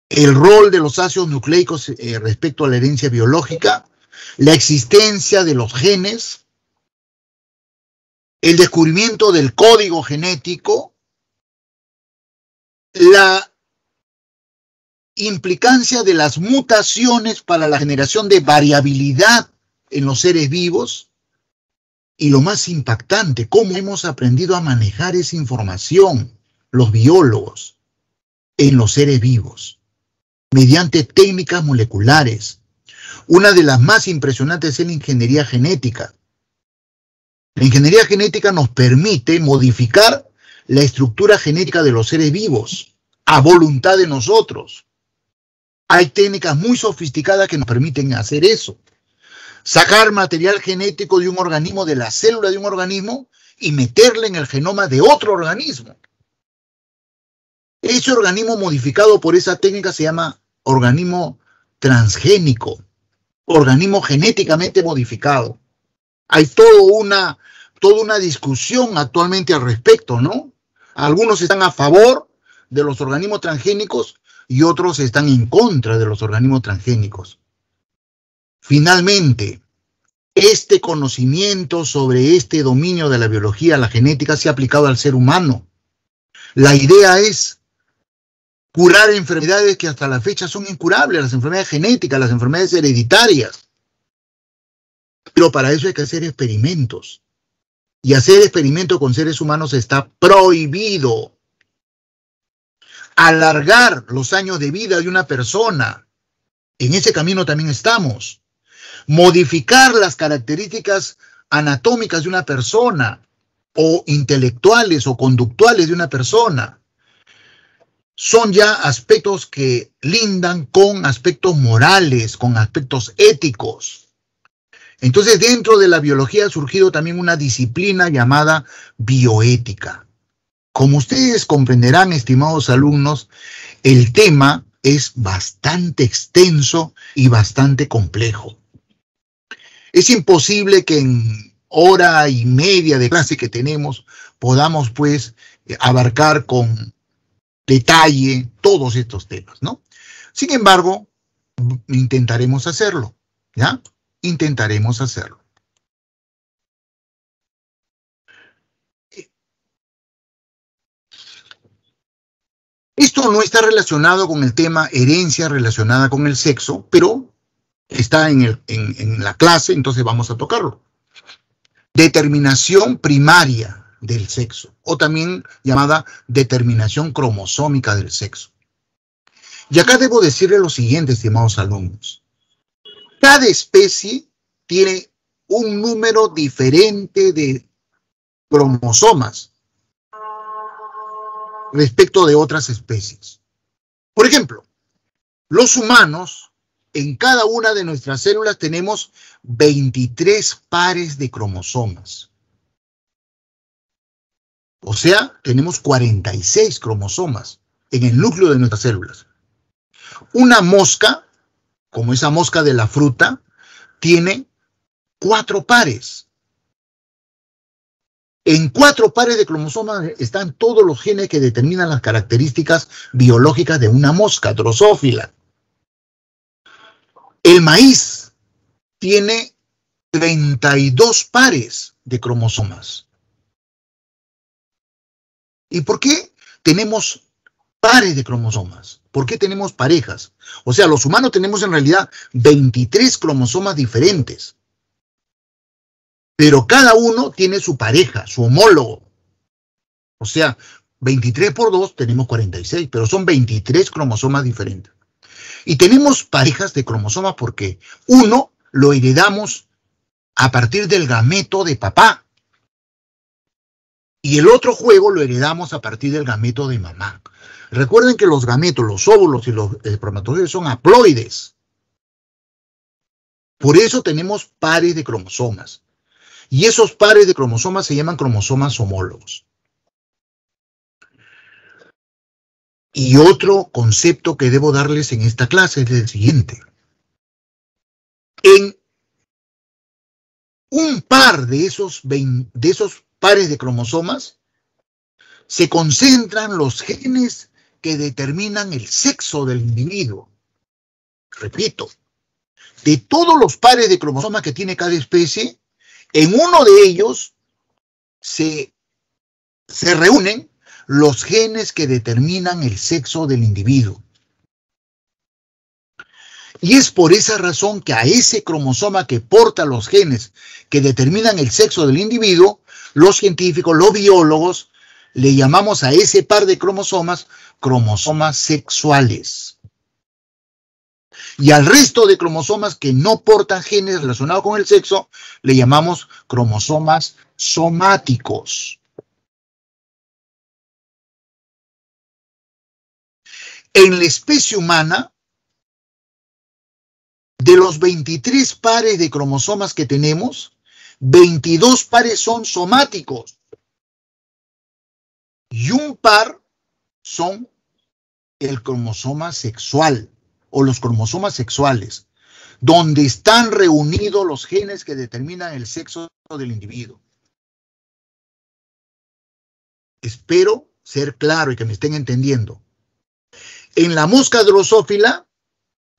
el rol de los ácidos nucleicos respecto a la herencia biológica, la existencia de los genes, el descubrimiento del código genético, la implicancia de las mutaciones para la generación de variabilidad en los seres vivos y lo más impactante, cómo hemos aprendido a manejar esa información, los biólogos, en los seres vivos, mediante técnicas moleculares. Una de las más impresionantes es la ingeniería genética. La ingeniería genética nos permite modificar la estructura genética de los seres vivos a voluntad de nosotros. Hay técnicas muy sofisticadas que nos permiten hacer eso. Sacar material genético de un organismo, de la célula de un organismo, y meterle en el genoma de otro organismo. Ese organismo modificado por esa técnica se llama organismo transgénico, organismo genéticamente modificado. Hay toda una discusión actualmente al respecto, ¿no? Algunos están a favor de los organismos transgénicos y otros están en contra de los organismos transgénicos. Finalmente, este conocimiento sobre este dominio de la biología, la genética, se ha aplicado al ser humano. La idea es curar enfermedades que hasta la fecha son incurables, las enfermedades genéticas, las enfermedades hereditarias. Pero para eso hay que hacer experimentos. Y hacer experimentos con seres humanos está prohibido. Alargar los años de vida de una persona, en ese camino también estamos. Modificar las características anatómicas de una persona, o intelectuales o conductuales de una persona, son ya aspectos que lindan con aspectos morales, con aspectos éticos. Entonces, dentro de la biología ha surgido también una disciplina llamada bioética. Como ustedes comprenderán, estimados alumnos, el tema es bastante extenso y bastante complejo. Es imposible que en hora y media de clase que tenemos podamos, pues, abarcar con detalle todos estos temas, ¿no? Sin embargo, intentaremos hacerlo, ¿ya? Intentaremos hacerlo. Esto no está relacionado con el tema herencia relacionada con el sexo, pero está en la clase, entonces vamos a tocarlo. Determinación primaria del sexo, o también llamada determinación cromosómica del sexo. Y acá debo decirle lo siguiente, estimados alumnos. Cada especie tiene un número diferente de cromosomas respecto de otras especies. Por ejemplo, los humanos, en cada una de nuestras células tenemos 23 pares de cromosomas. O sea, tenemos 46 cromosomas en el núcleo de nuestras células. Una mosca, como esa mosca de la fruta, tiene 4 pares. En 4 pares de cromosomas están todos los genes que determinan las características biológicas de una mosca drosófila. El maíz tiene 32 pares de cromosomas. ¿Y por qué tenemos pares de cromosomas? ¿Por qué tenemos parejas? O sea, los humanos tenemos en realidad 23 cromosomas diferentes. Pero cada uno tiene su pareja, su homólogo. O sea, 23 por 2 tenemos 46, pero son 23 cromosomas diferentes. Y tenemos parejas de cromosomas porque uno lo heredamos a partir del gameto de papá. Y el otro juego lo heredamos a partir del gameto de mamá. Recuerden que los gametos, los óvulos y los espermatozoides son haploides. Por eso tenemos pares de cromosomas. Y esos pares de cromosomas se llaman cromosomas homólogos. Y otro concepto que debo darles en esta clase es el siguiente. En un par de esos pares de cromosomas se concentran los genes que determinan el sexo del individuo. Repito, de todos los pares de cromosomas que tiene cada especie, en uno de ellos se reúnen los genes que determinan el sexo del individuo. Y es por esa razón que a ese cromosoma que porta los genes que determinan el sexo del individuo, los científicos, los biólogos, le llamamos a ese par de cromosomas sexuales. Y al resto de cromosomas que no portan genes relacionados con el sexo, le llamamos cromosomas somáticos. En la especie humana, de los 23 pares de cromosomas que tenemos, 22 pares son somáticos. Y un par son el cromosoma sexual o los cromosomas sexuales, donde están reunidos los genes que determinan el sexo del individuo. Espero ser claro y que me estén entendiendo. En la mosca drosófila,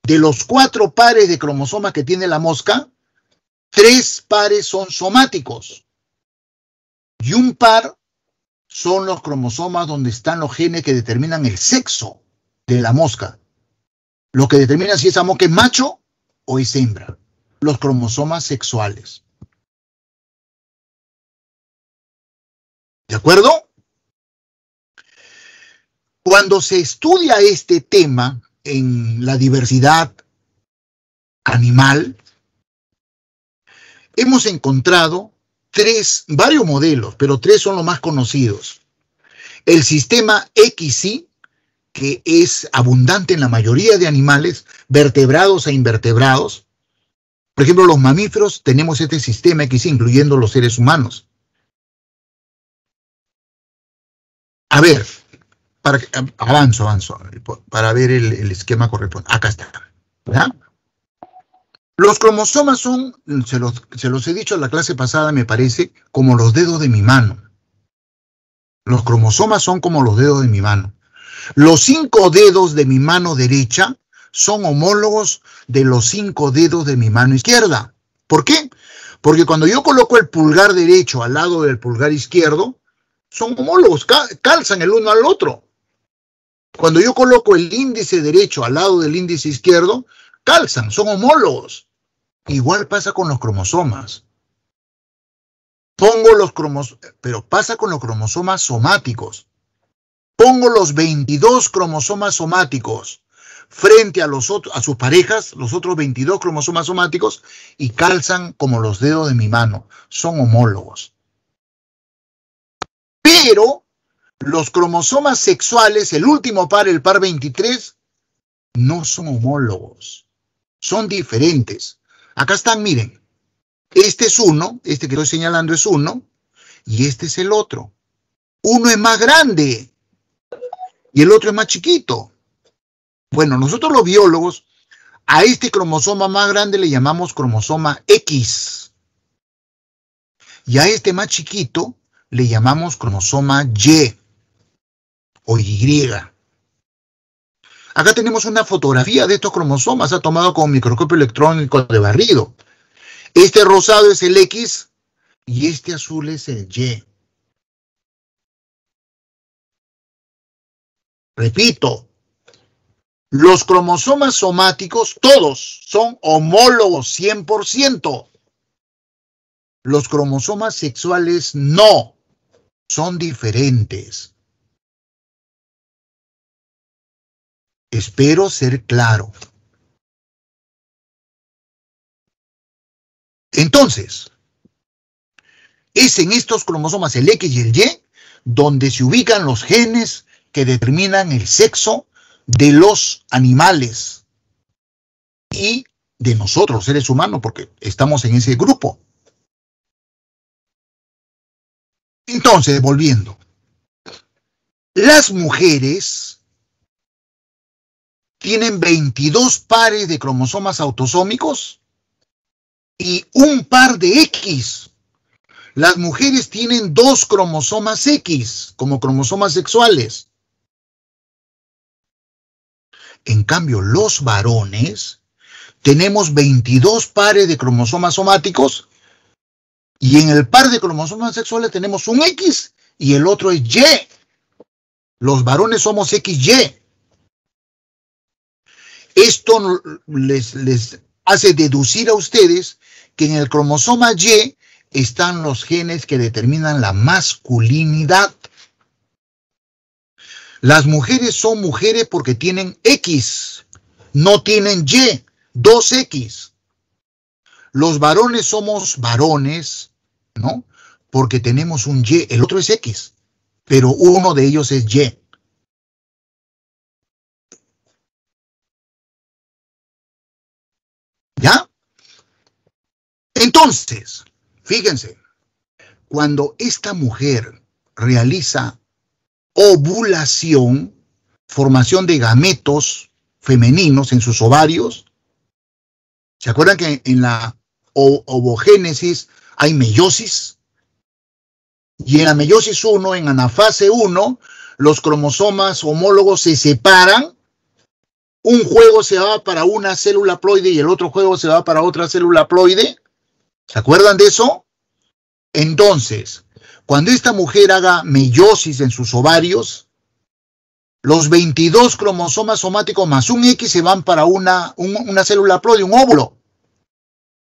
de los 4 pares de cromosomas que tiene la mosca, 3 pares son somáticos. Y un par son los cromosomas donde están los genes que determinan el sexo de la mosca. Lo que determina si esa mosca es macho o es hembra. Los cromosomas sexuales. ¿De acuerdo? Cuando se estudia este tema en la diversidad animal, hemos encontrado varios modelos, pero 3 son los más conocidos. El sistema XY, que es abundante en la mayoría de animales, vertebrados e invertebrados. Por ejemplo, los mamíferos tenemos este sistema XY, incluyendo los seres humanos. A ver, avanzo, para ver el esquema correspondiente. Acá está. ¿Ya? Los cromosomas son, se los he dicho en la clase pasada, me parece, como los dedos de mi mano. Los cromosomas son como los dedos de mi mano. Los 5 dedos de mi mano derecha son homólogos de los 5 dedos de mi mano izquierda. ¿Por qué? Porque cuando yo coloco el pulgar derecho al lado del pulgar izquierdo, son homólogos, calzan el uno al otro. Cuando yo coloco el índice derecho al lado del índice izquierdo, calzan, son homólogos. Igual pasa con los cromosomas. Pero pasa con los cromosomas somáticos. Pongo los 22 cromosomas somáticos frente a sus parejas, los otros 22 cromosomas somáticos, y calzan como los dedos de mi mano. Son homólogos. Pero los cromosomas sexuales, el último par, el par 23, no son homólogos. Son diferentes. Acá están, miren. Este es uno, este que estoy señalando es uno, y este es el otro. Uno es más grande y el otro es más chiquito. Bueno, nosotros los biólogos, a este cromosoma más grande le llamamos cromosoma X. Y a este más chiquito le llamamos cromosoma Y o Y. Acá tenemos una fotografía de estos cromosomas, ha tomado con microscopio electrónico de barrido. Este rosado es el X y este azul es el Y. Repito, los cromosomas somáticos, todos son homólogos 100%. Los cromosomas sexuales no, son diferentes. Espero ser claro. Entonces, es en estos cromosomas, el X y el Y, donde se ubican los genes que determinan el sexo de los animales y de nosotros, seres humanos, porque estamos en ese grupo. Entonces, volviendo. Las mujeres tienen 22 pares de cromosomas autosómicos y un par de X. Las mujeres tienen 2 cromosomas X como cromosomas sexuales. En cambio, los varones tenemos 22 pares de cromosomas somáticos y en el par de cromosomas sexuales tenemos un X y el otro es Y. Los varones somos XY. Esto les hace deducir a ustedes que en el cromosoma Y están los genes que determinan la masculinidad. Las mujeres son mujeres porque tienen X, no tienen Y, 2X. Los varones somos varones, ¿no? Porque tenemos un Y, el otro es X, pero uno de ellos es Y. ¿Ya? Entonces, fíjense, cuando esta mujer realiza ovulación, formación de gametos femeninos en sus ovarios, ¿se acuerdan que en la ovogénesis hay meiosis? Y en la meiosis 1, en anafase 1, los cromosomas homólogos se separan. Un juego se va para una célula ploide y el otro juego se va para otra célula ploide. ¿Se acuerdan de eso? Entonces, cuando esta mujer haga meiosis en sus ovarios, los 22 cromosomas somáticos más un X se van para una célula ploide, un óvulo.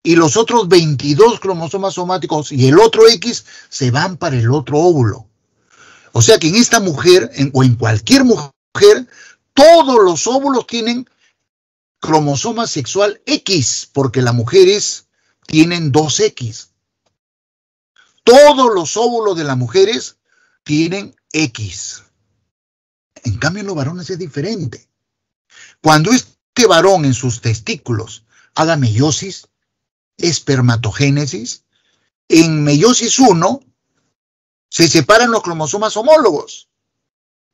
Y los otros 22 cromosomas somáticos y el otro X se van para el otro óvulo. O sea que en esta mujer, o en cualquier mujer, todos los óvulos tienen cromosoma sexual X, porque las mujeres tienen 2X. Todos los óvulos de las mujeres tienen X. En cambio, en los varones es diferente. Cuando este varón en sus testículos haga meiosis, espermatogénesis, en meiosis 1 se separan los cromosomas homólogos.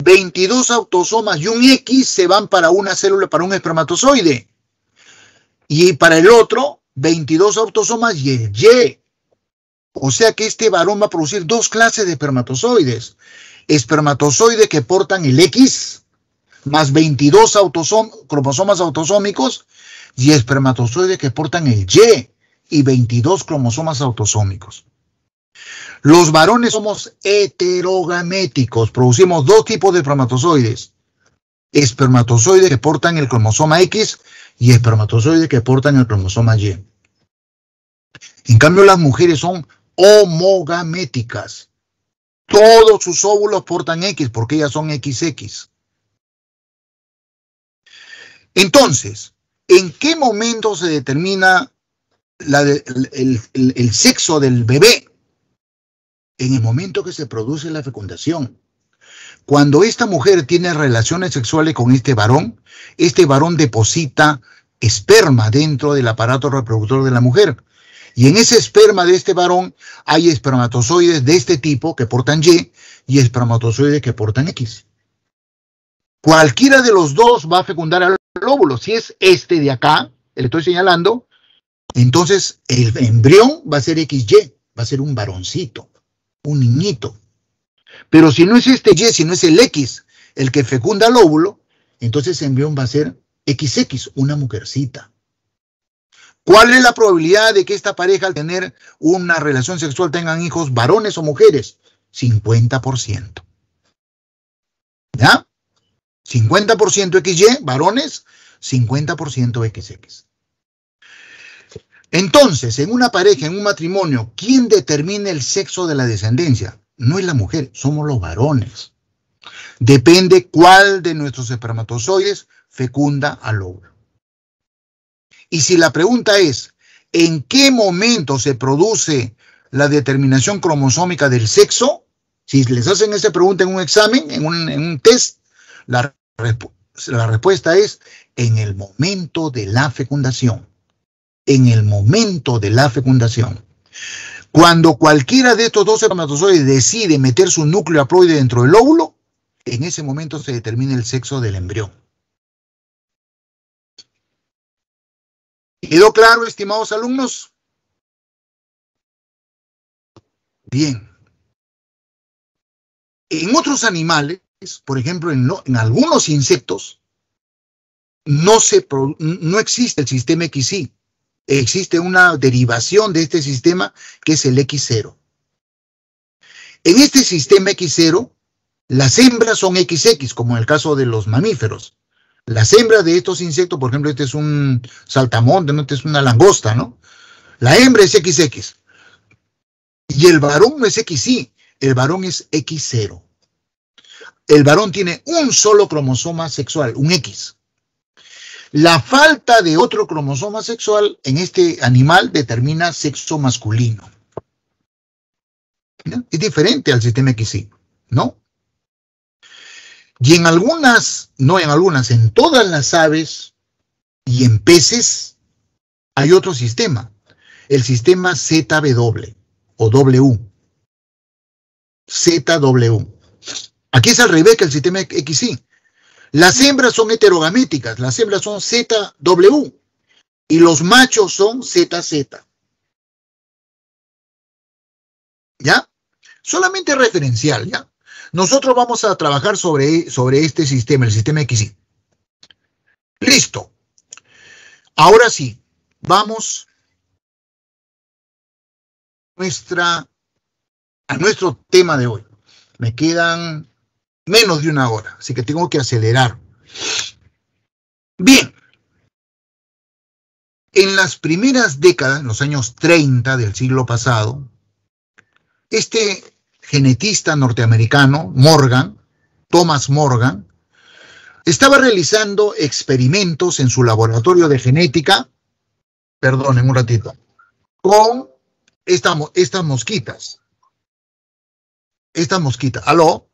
22 autosomas y un X se van para una célula, para un espermatozoide. Y para el otro, 22 autosomas y el Y. O sea que este varón va a producir 2 clases de espermatozoides. Espermatozoides que portan el X, más 22 cromosomas autosómicos, y espermatozoides que portan el Y 22 cromosomas autosómicos. Los varones somos heterogaméticos, producimos 2 tipos de espermatozoides. Espermatozoides que portan el cromosoma X y espermatozoides que portan el cromosoma Y. En cambio, las mujeres son homogaméticas. Todos sus óvulos portan X porque ellas son XX. Entonces, ¿en qué momento se determina el sexo del bebé? En el momento que se produce la fecundación. Cuando esta mujer tiene relaciones sexuales con este varón deposita esperma dentro del aparato reproductor de la mujer. Y en ese esperma de este varón hay espermatozoides de este tipo que portan y espermatozoides que portan X. Cualquiera de los dos va a fecundar al óvulo. Si es este de acá, le estoy señalando, entonces el embrión va a ser XY, va a ser un varoncito, un niñito. Pero si no es este Y, si no es el X, el que fecunda el óvulo, entonces el embrión va a ser XX, una mujercita. ¿Cuál es la probabilidad de que esta pareja al tener una relación sexual tengan hijos varones o mujeres? 50%. ¿Ya? 50% XY, varones, 50% XX. Entonces, en una pareja, en un matrimonio, ¿quién determina el sexo de la descendencia? No es la mujer, somos los varones. Depende cuál de nuestros espermatozoides fecunda al óvulo. Y si la pregunta es, ¿en qué momento se produce la determinación cromosómica del sexo? Si les hacen esa pregunta en un examen, en un test, la respuesta es en el momento de la fecundación. En el momento de la fecundación. Cuando cualquiera de estos dos espermatozoides decide meter su núcleo haploide dentro del óvulo, en ese momento se determina el sexo del embrión. ¿Quedó claro, estimados alumnos? Bien. En otros animales, por ejemplo, en algunos insectos, no existe el sistema XY. Existe una derivación de este sistema que es el X0. En este sistema X0, las hembras son XX, como en el caso de los mamíferos. Las hembras de estos insectos, por ejemplo, este es un saltamonte, ¿no? Este es una langosta, ¿no? La hembra es XX. Y el varón no es XY, el varón es X0. El varón tiene un solo cromosoma sexual, un X. La falta de otro cromosoma sexual en este animal determina sexo masculino. ¿No? Es diferente al sistema XY, ¿no? Y en algunas, en todas las aves y en peces hay otro sistema, el sistema ZW o W. ZW. Aquí es al revés que el sistema XY. Las hembras son heterogaméticas, las hembras son ZW y los machos son ZZ. ¿Ya? Solamente referencial, ¿ya? Nosotros vamos a trabajar sobre este sistema, el sistema XY. Listo. Ahora sí, vamos a nuestro tema de hoy. Me quedan menos de una hora, así que tengo que acelerar. Bien. En las primeras décadas, en los años 30 del siglo pasado, este genetista norteamericano, Thomas Morgan, estaba realizando experimentos en su laboratorio de genética, perdonen un ratito, con estas mosquitas. Estas mosquitas. ¿Aló?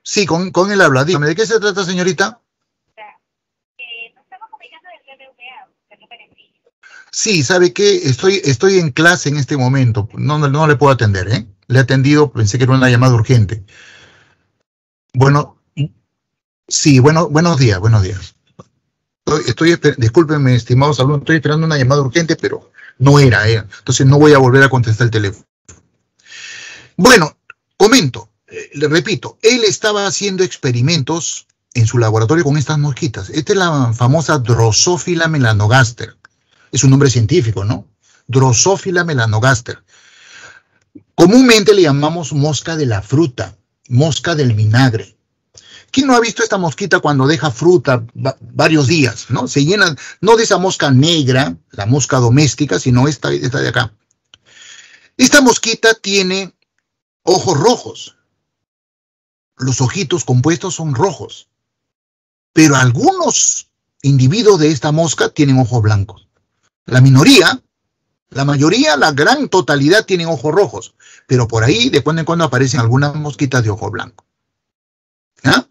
Sí, con él habla. Dígame, ¿de qué se trata, señorita? Nos estamos comunicando del BBVA, del beneficio. Sí, ¿sabe qué? Estoy en clase en este momento. No le puedo atender, ¿eh? Le he atendido, pensé que era una llamada urgente. Bueno, sí, buenos días. Discúlpenme, estimados alumnos, estoy esperando una llamada urgente, pero no era, entonces no voy a volver a contestar el teléfono. Bueno, comento. Le repito, él estaba haciendo experimentos en su laboratorio con estas mosquitas. Esta es la famosa Drosophila melanogaster. Es un nombre científico, ¿no? Drosophila melanogaster. Comúnmente le llamamos mosca de la fruta, mosca del vinagre. ¿Quién no ha visto esta mosquita cuando deja fruta varios días, ¿no? Se llena, no de esa mosca negra, la mosca doméstica, sino esta de acá. Esta mosquita tiene ojos rojos. Los ojitos compuestos son rojos, pero algunos individuos de esta mosca tienen ojos blancos. La minoría, la mayoría, la gran totalidad tienen ojos rojos, pero por ahí de cuando en cuando aparecen algunas mosquitas de ojo blanco. ¿Ah?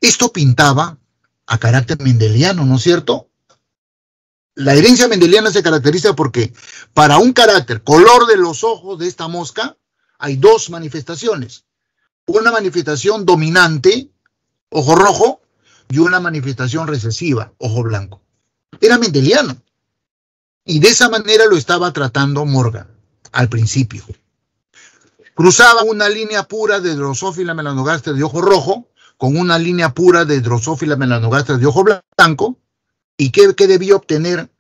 Esto pintaba a carácter mendeliano, ¿no es cierto? La herencia mendeliana se caracteriza porque para un carácter, color de los ojos de esta mosca, hay dos manifestaciones. Una manifestación dominante, ojo rojo, y una manifestación recesiva, ojo blanco. Era mendeliano. Y de esa manera lo estaba tratando Morgan al principio. Cruzaba una línea pura de Drosophila melanogaster de ojo rojo con una línea pura de Drosophila melanogaster de ojo blanco. ¿Y qué debía obtener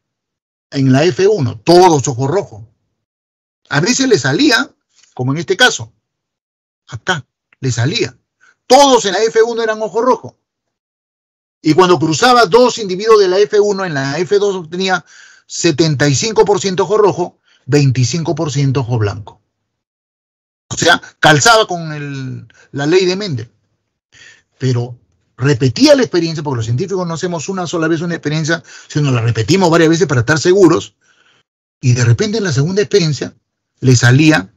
en la F1? Todos ojos rojos. A veces le salía, como en este caso, acá, le salía. Todos en la F1 eran ojo rojo. Y cuando cruzaba dos individuos de la F1, en la F2 obtenía 75% ojo rojo, 25% ojo blanco. O sea, calzaba con la ley de Mendel. Pero repetía la experiencia, porque los científicos no hacemos una sola vez una experiencia, sino la repetimos varias veces para estar seguros, y de repente en la segunda experiencia le salía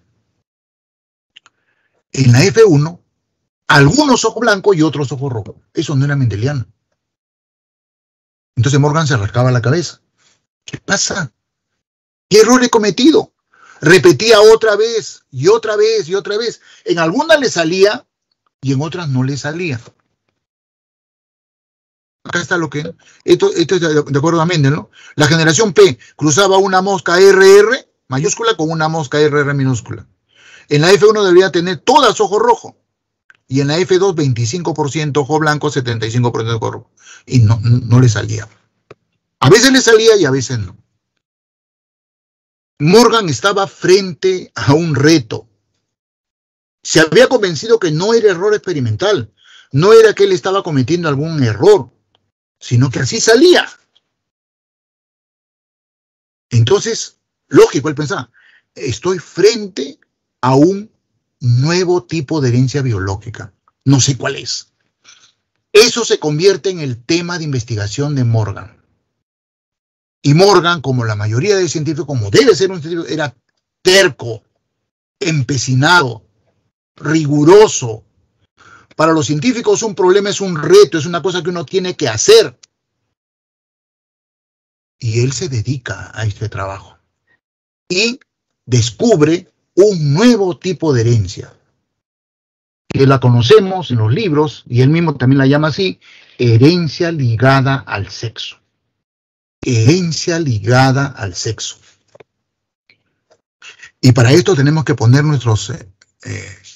en la F1 algunos ojos blancos y otros ojos rojos. Eso no era mendeliano. Entonces Morgan se rascaba la cabeza. ¿Qué pasa? ¿Qué error he cometido? Repetía otra vez y otra vez y otra vez. En algunas le salía y en otras no le salía. Acá está lo que... Esto es de acuerdo a Mendel, ¿no? La generación P cruzaba una mosca RR mayúscula con una mosca RR minúscula. En la F1 debería tener todas ojo rojo. Y en la F2 25% ojo blanco, 75% ojo rojo. Y no le salía. A veces le salía y a veces no. Morgan estaba frente a un reto. Se había convencido que no era error experimental. No era que él estaba cometiendo algún error, sino que así salía. Entonces, lógico, él pensaba, estoy frente a un nuevo tipo de herencia biológica. No sé cuál es. Eso se convierte en el tema de investigación de Morgan. Y Morgan, como la mayoría de científicos, como debe ser un científico, era terco, empecinado, riguroso. Para los científicos un problema es un reto, es una cosa que uno tiene que hacer. Y él se dedica a este trabajo. Y descubre un nuevo tipo de herencia, que la conocemos en los libros, y él mismo también la llama así, herencia ligada al sexo. Herencia ligada al sexo. Y para esto tenemos que poner nuestros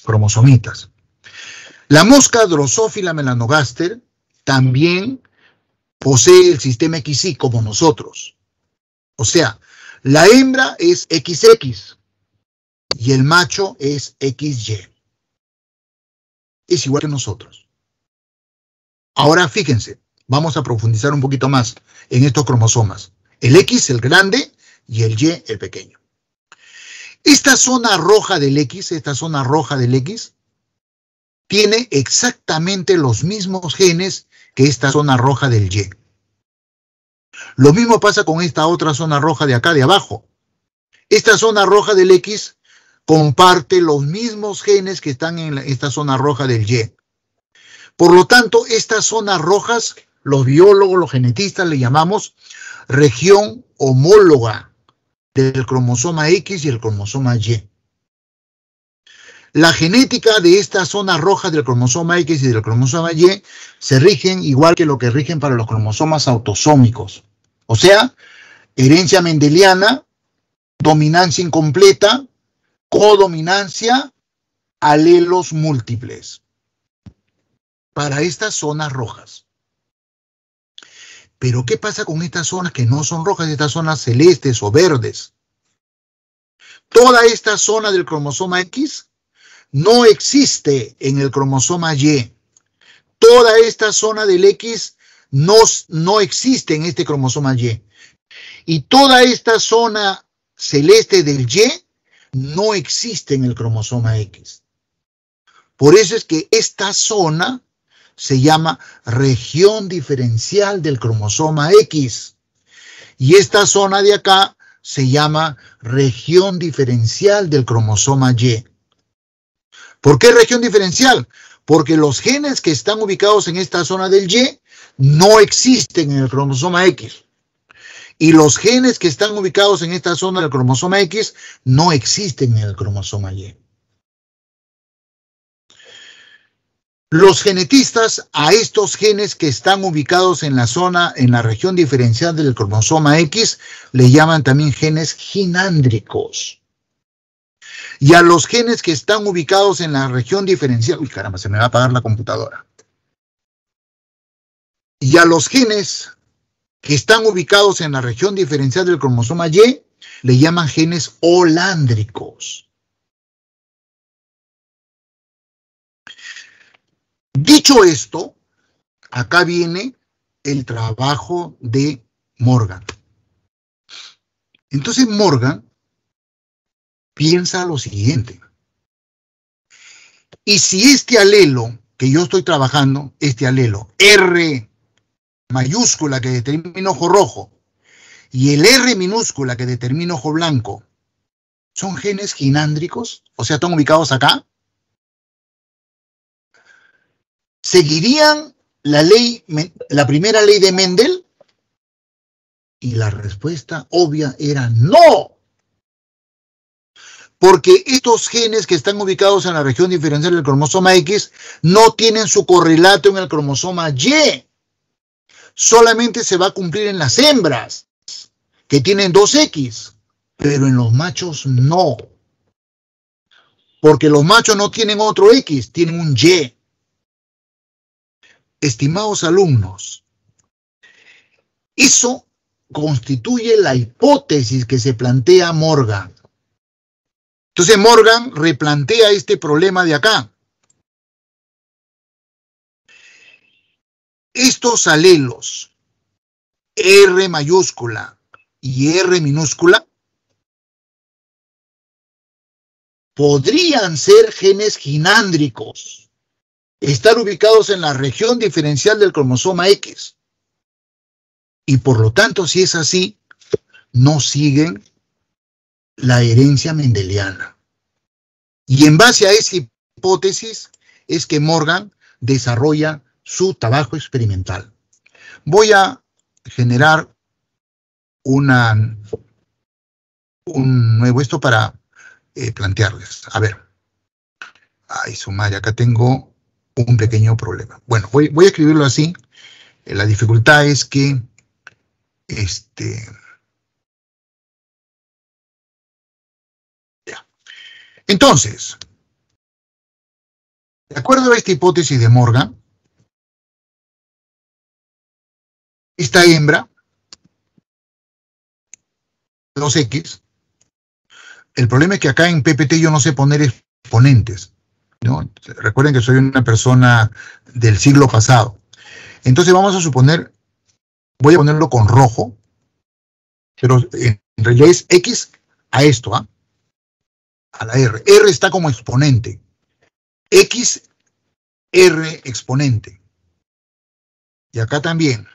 cromosomitas. La mosca Drosophila melanogaster también posee el sistema XY como nosotros. O sea, la hembra es XX y el macho es XY. Es igual que nosotros. Ahora fíjense, vamos a profundizar un poquito más en estos cromosomas. El X, el grande, y el Y, el pequeño. Esta zona roja del X, tiene exactamente los mismos genes que esta zona roja del Y. Lo mismo pasa con esta otra zona roja de acá, de abajo. Esta zona roja del X comparte los mismos genes que están en esta zona roja del Y. Por lo tanto, estas zonas rojas, los biólogos, los genetistas le llamamos región homóloga del cromosoma X y el cromosoma Y. La genética de esta zona roja del cromosoma X y del cromosoma Y se rigen igual que lo que rigen para los cromosomas autosómicos. O sea, herencia mendeliana, dominancia incompleta, codominancia, alelos múltiples. Para estas zonas rojas. Pero ¿qué pasa con estas zonas que no son rojas, estas zonas celestes o verdes? Toda esta zona del cromosoma X no existe en el cromosoma Y. Toda esta zona del X no existe en este cromosoma Y. Y toda esta zona celeste del Y no existe en el cromosoma X. Por eso es que esta zona se llama región diferencial del cromosoma X. Y esta zona de acá se llama región diferencial del cromosoma Y. ¿Por qué región diferencial? Porque los genes que están ubicados en esta zona del Y no existen en el cromosoma X. Y los genes que están ubicados en esta zona del cromosoma X no existen en el cromosoma Y. Los genetistas a estos genes que están ubicados en la zona, en la región diferencial del cromosoma X, le llaman también genes ginándricos. Y a los genes que están ubicados en la región diferencial, uy caramba, se me va a apagar la computadora. Y a los genes que están ubicados en la región diferencial del cromosoma Y le llaman genes holándricos. Dicho esto, acá viene el trabajo de Morgan. Entonces Morgan piensa lo siguiente. Y si este alelo que yo estoy trabajando, este alelo R mayúscula que determina ojo rojo y el R minúscula que determina ojo blanco son genes ginándricos, o sea, están ubicados acá, ¿seguirían la primera ley de Mendel? Y la respuesta obvia era no. Porque estos genes que están ubicados en la región diferencial del cromosoma X no tienen su correlato en el cromosoma Y. Solamente se va a cumplir en las hembras, que tienen 2X, pero en los machos no. Porque los machos no tienen otro X, tienen un Y. Estimados alumnos, eso constituye la hipótesis que se plantea Morgan. Entonces Morgan replantea este problema de acá. Estos alelos, R mayúscula y R minúscula, podrían ser genes ginándricos, estar ubicados en la región diferencial del cromosoma X. Y por lo tanto, si es así, no siguen la herencia mendeliana. Y en base a esa hipótesis es que Morgan desarrolla su trabajo experimental. Voy a generar un nuevo esto para plantearles. A ver. Ay, su madre, acá tengo un pequeño problema. Bueno, voy a escribirlo así. La dificultad es que ya. Entonces, de acuerdo a esta hipótesis de Morgan, esta hembra, 2X, el problema es que acá en PPT yo no sé poner exponentes, ¿no? Recuerden que soy una persona del siglo pasado. Entonces vamos a suponer, voy a ponerlo con rojo, pero en realidad es X a esto, ¿ah? A la R. R está como exponente. X, R exponente. Y acá también.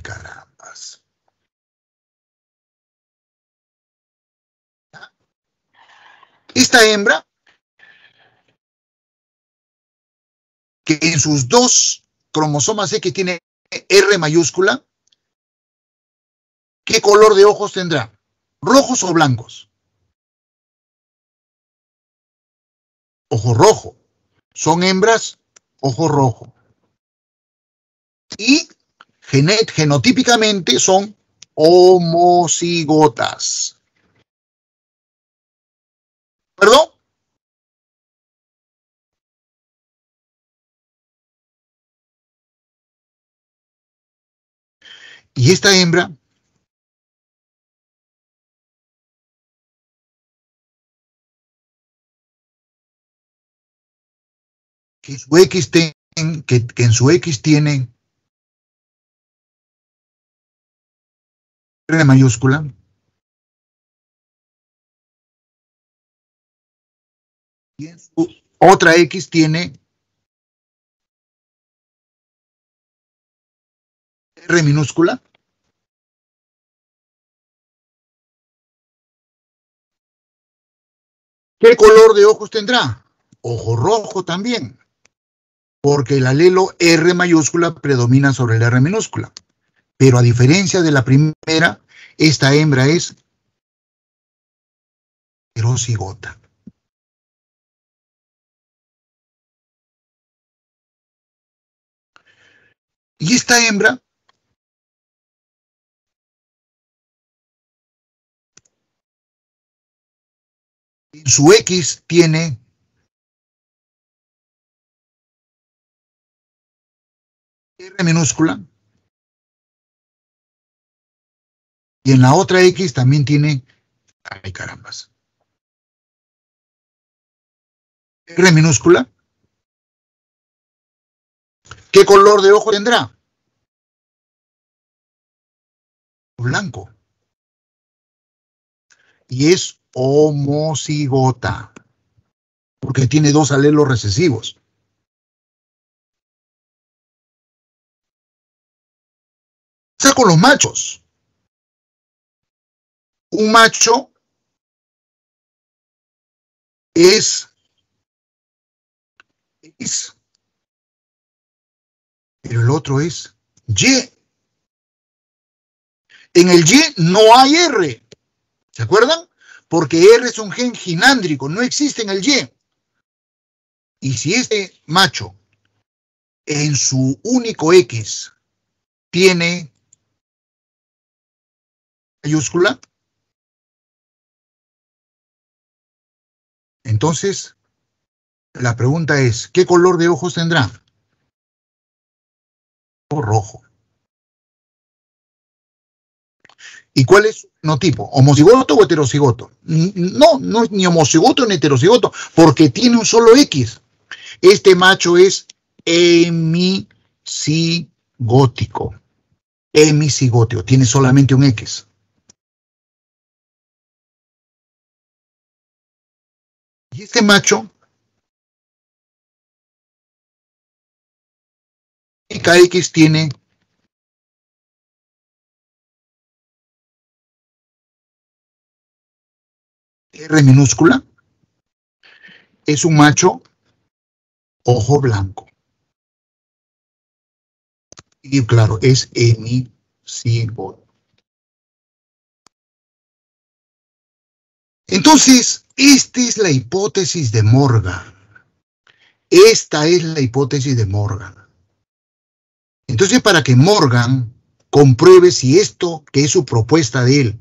Carambas. Esta hembra, que en sus dos cromosomas X tiene R mayúscula, ¿qué color de ojos tendrá? ¿Rojos o blancos? Ojo rojo. Son hembras, ojo rojo. Y genotípicamente son homocigotas. ¿Perdón? Y esta hembra, que en su X tiene R mayúscula, y en su otra X tiene R minúscula. ¿Qué color de ojos tendrá? Ojo rojo también, porque el alelo R mayúscula predomina sobre el R minúscula. Pero a diferencia de la primera, esta hembra es heterocigota. Y esta hembra en su X tiene R minúscula. Y en la otra X también tiene, ay carambas, R minúscula. ¿Qué color de ojo tendrá? Blanco. Y es homocigota, porque tiene dos alelos recesivos. ¿Qué pasa con los machos? Un macho es X, pero el otro es Y. En el Y no hay R. ¿Se acuerdan? Porque R es un gen ginándrico, no existe en el Y. Y si este macho en su único X tiene mayúscula, entonces la pregunta es, ¿qué color de ojos tendrá? O rojo. ¿Y cuál es su fenotipo? ¿Homocigoto o heterocigoto? No, no es ni homocigoto ni heterocigoto, porque tiene un solo X. Este macho es hemicigótico. Hemicigótico, tiene solamente un X. Y este macho, KX tiene R minúscula, es un macho ojo blanco. Y claro, es hemicigoto. Entonces, esta es la hipótesis de Morgan. Esta es la hipótesis de Morgan. Entonces, para que Morgan compruebe si esto, que es su propuesta de él,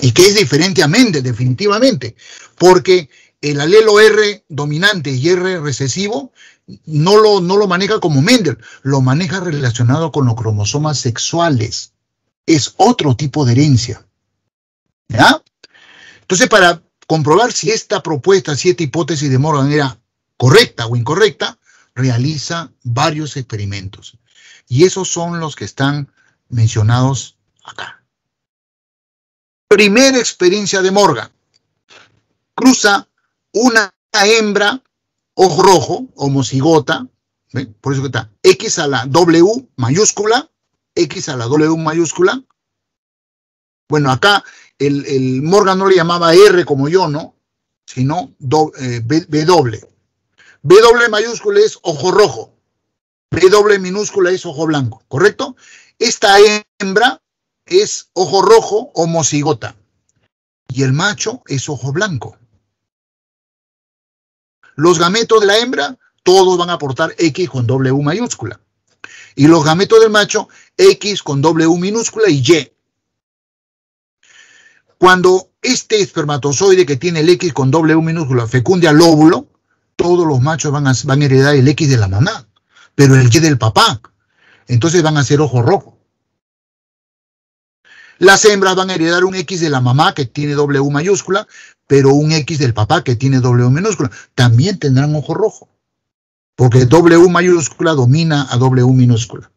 y que es diferente a Mendel, definitivamente, porque el alelo R dominante y R recesivo no lo maneja como Mendel, lo maneja relacionado con los cromosomas sexuales. Es otro tipo de herencia. ¿Ya? Entonces, para comprobar si esta propuesta, si esta hipótesis de Morgan era correcta o incorrecta, realiza varios experimentos. Y esos son los que están mencionados acá. Primera experiencia de Morgan. Cruza una hembra ojo rojo, homocigota, ¿ven? Por eso que está X a la W mayúscula, X a la W mayúscula. Bueno, acá el Morgan no le llamaba R como yo, ¿no? Sino W. W mayúscula es ojo rojo. W minúscula es ojo blanco, ¿correcto? Esta hembra es ojo rojo homocigota. Y el macho es ojo blanco. Los gametos de la hembra, todos van a aportar X con W mayúscula. Y los gametos del macho, X con W minúscula y Y. Cuando este espermatozoide que tiene el X con W minúscula fecunde al óvulo, todos los machos van a heredar el X de la mamá, pero el Y del papá. Entonces van a ser ojo rojo. Las hembras van a heredar un X de la mamá que tiene W mayúscula, pero un X del papá que tiene W minúscula. También tendrán ojo rojo, porque W mayúscula domina a W minúscula.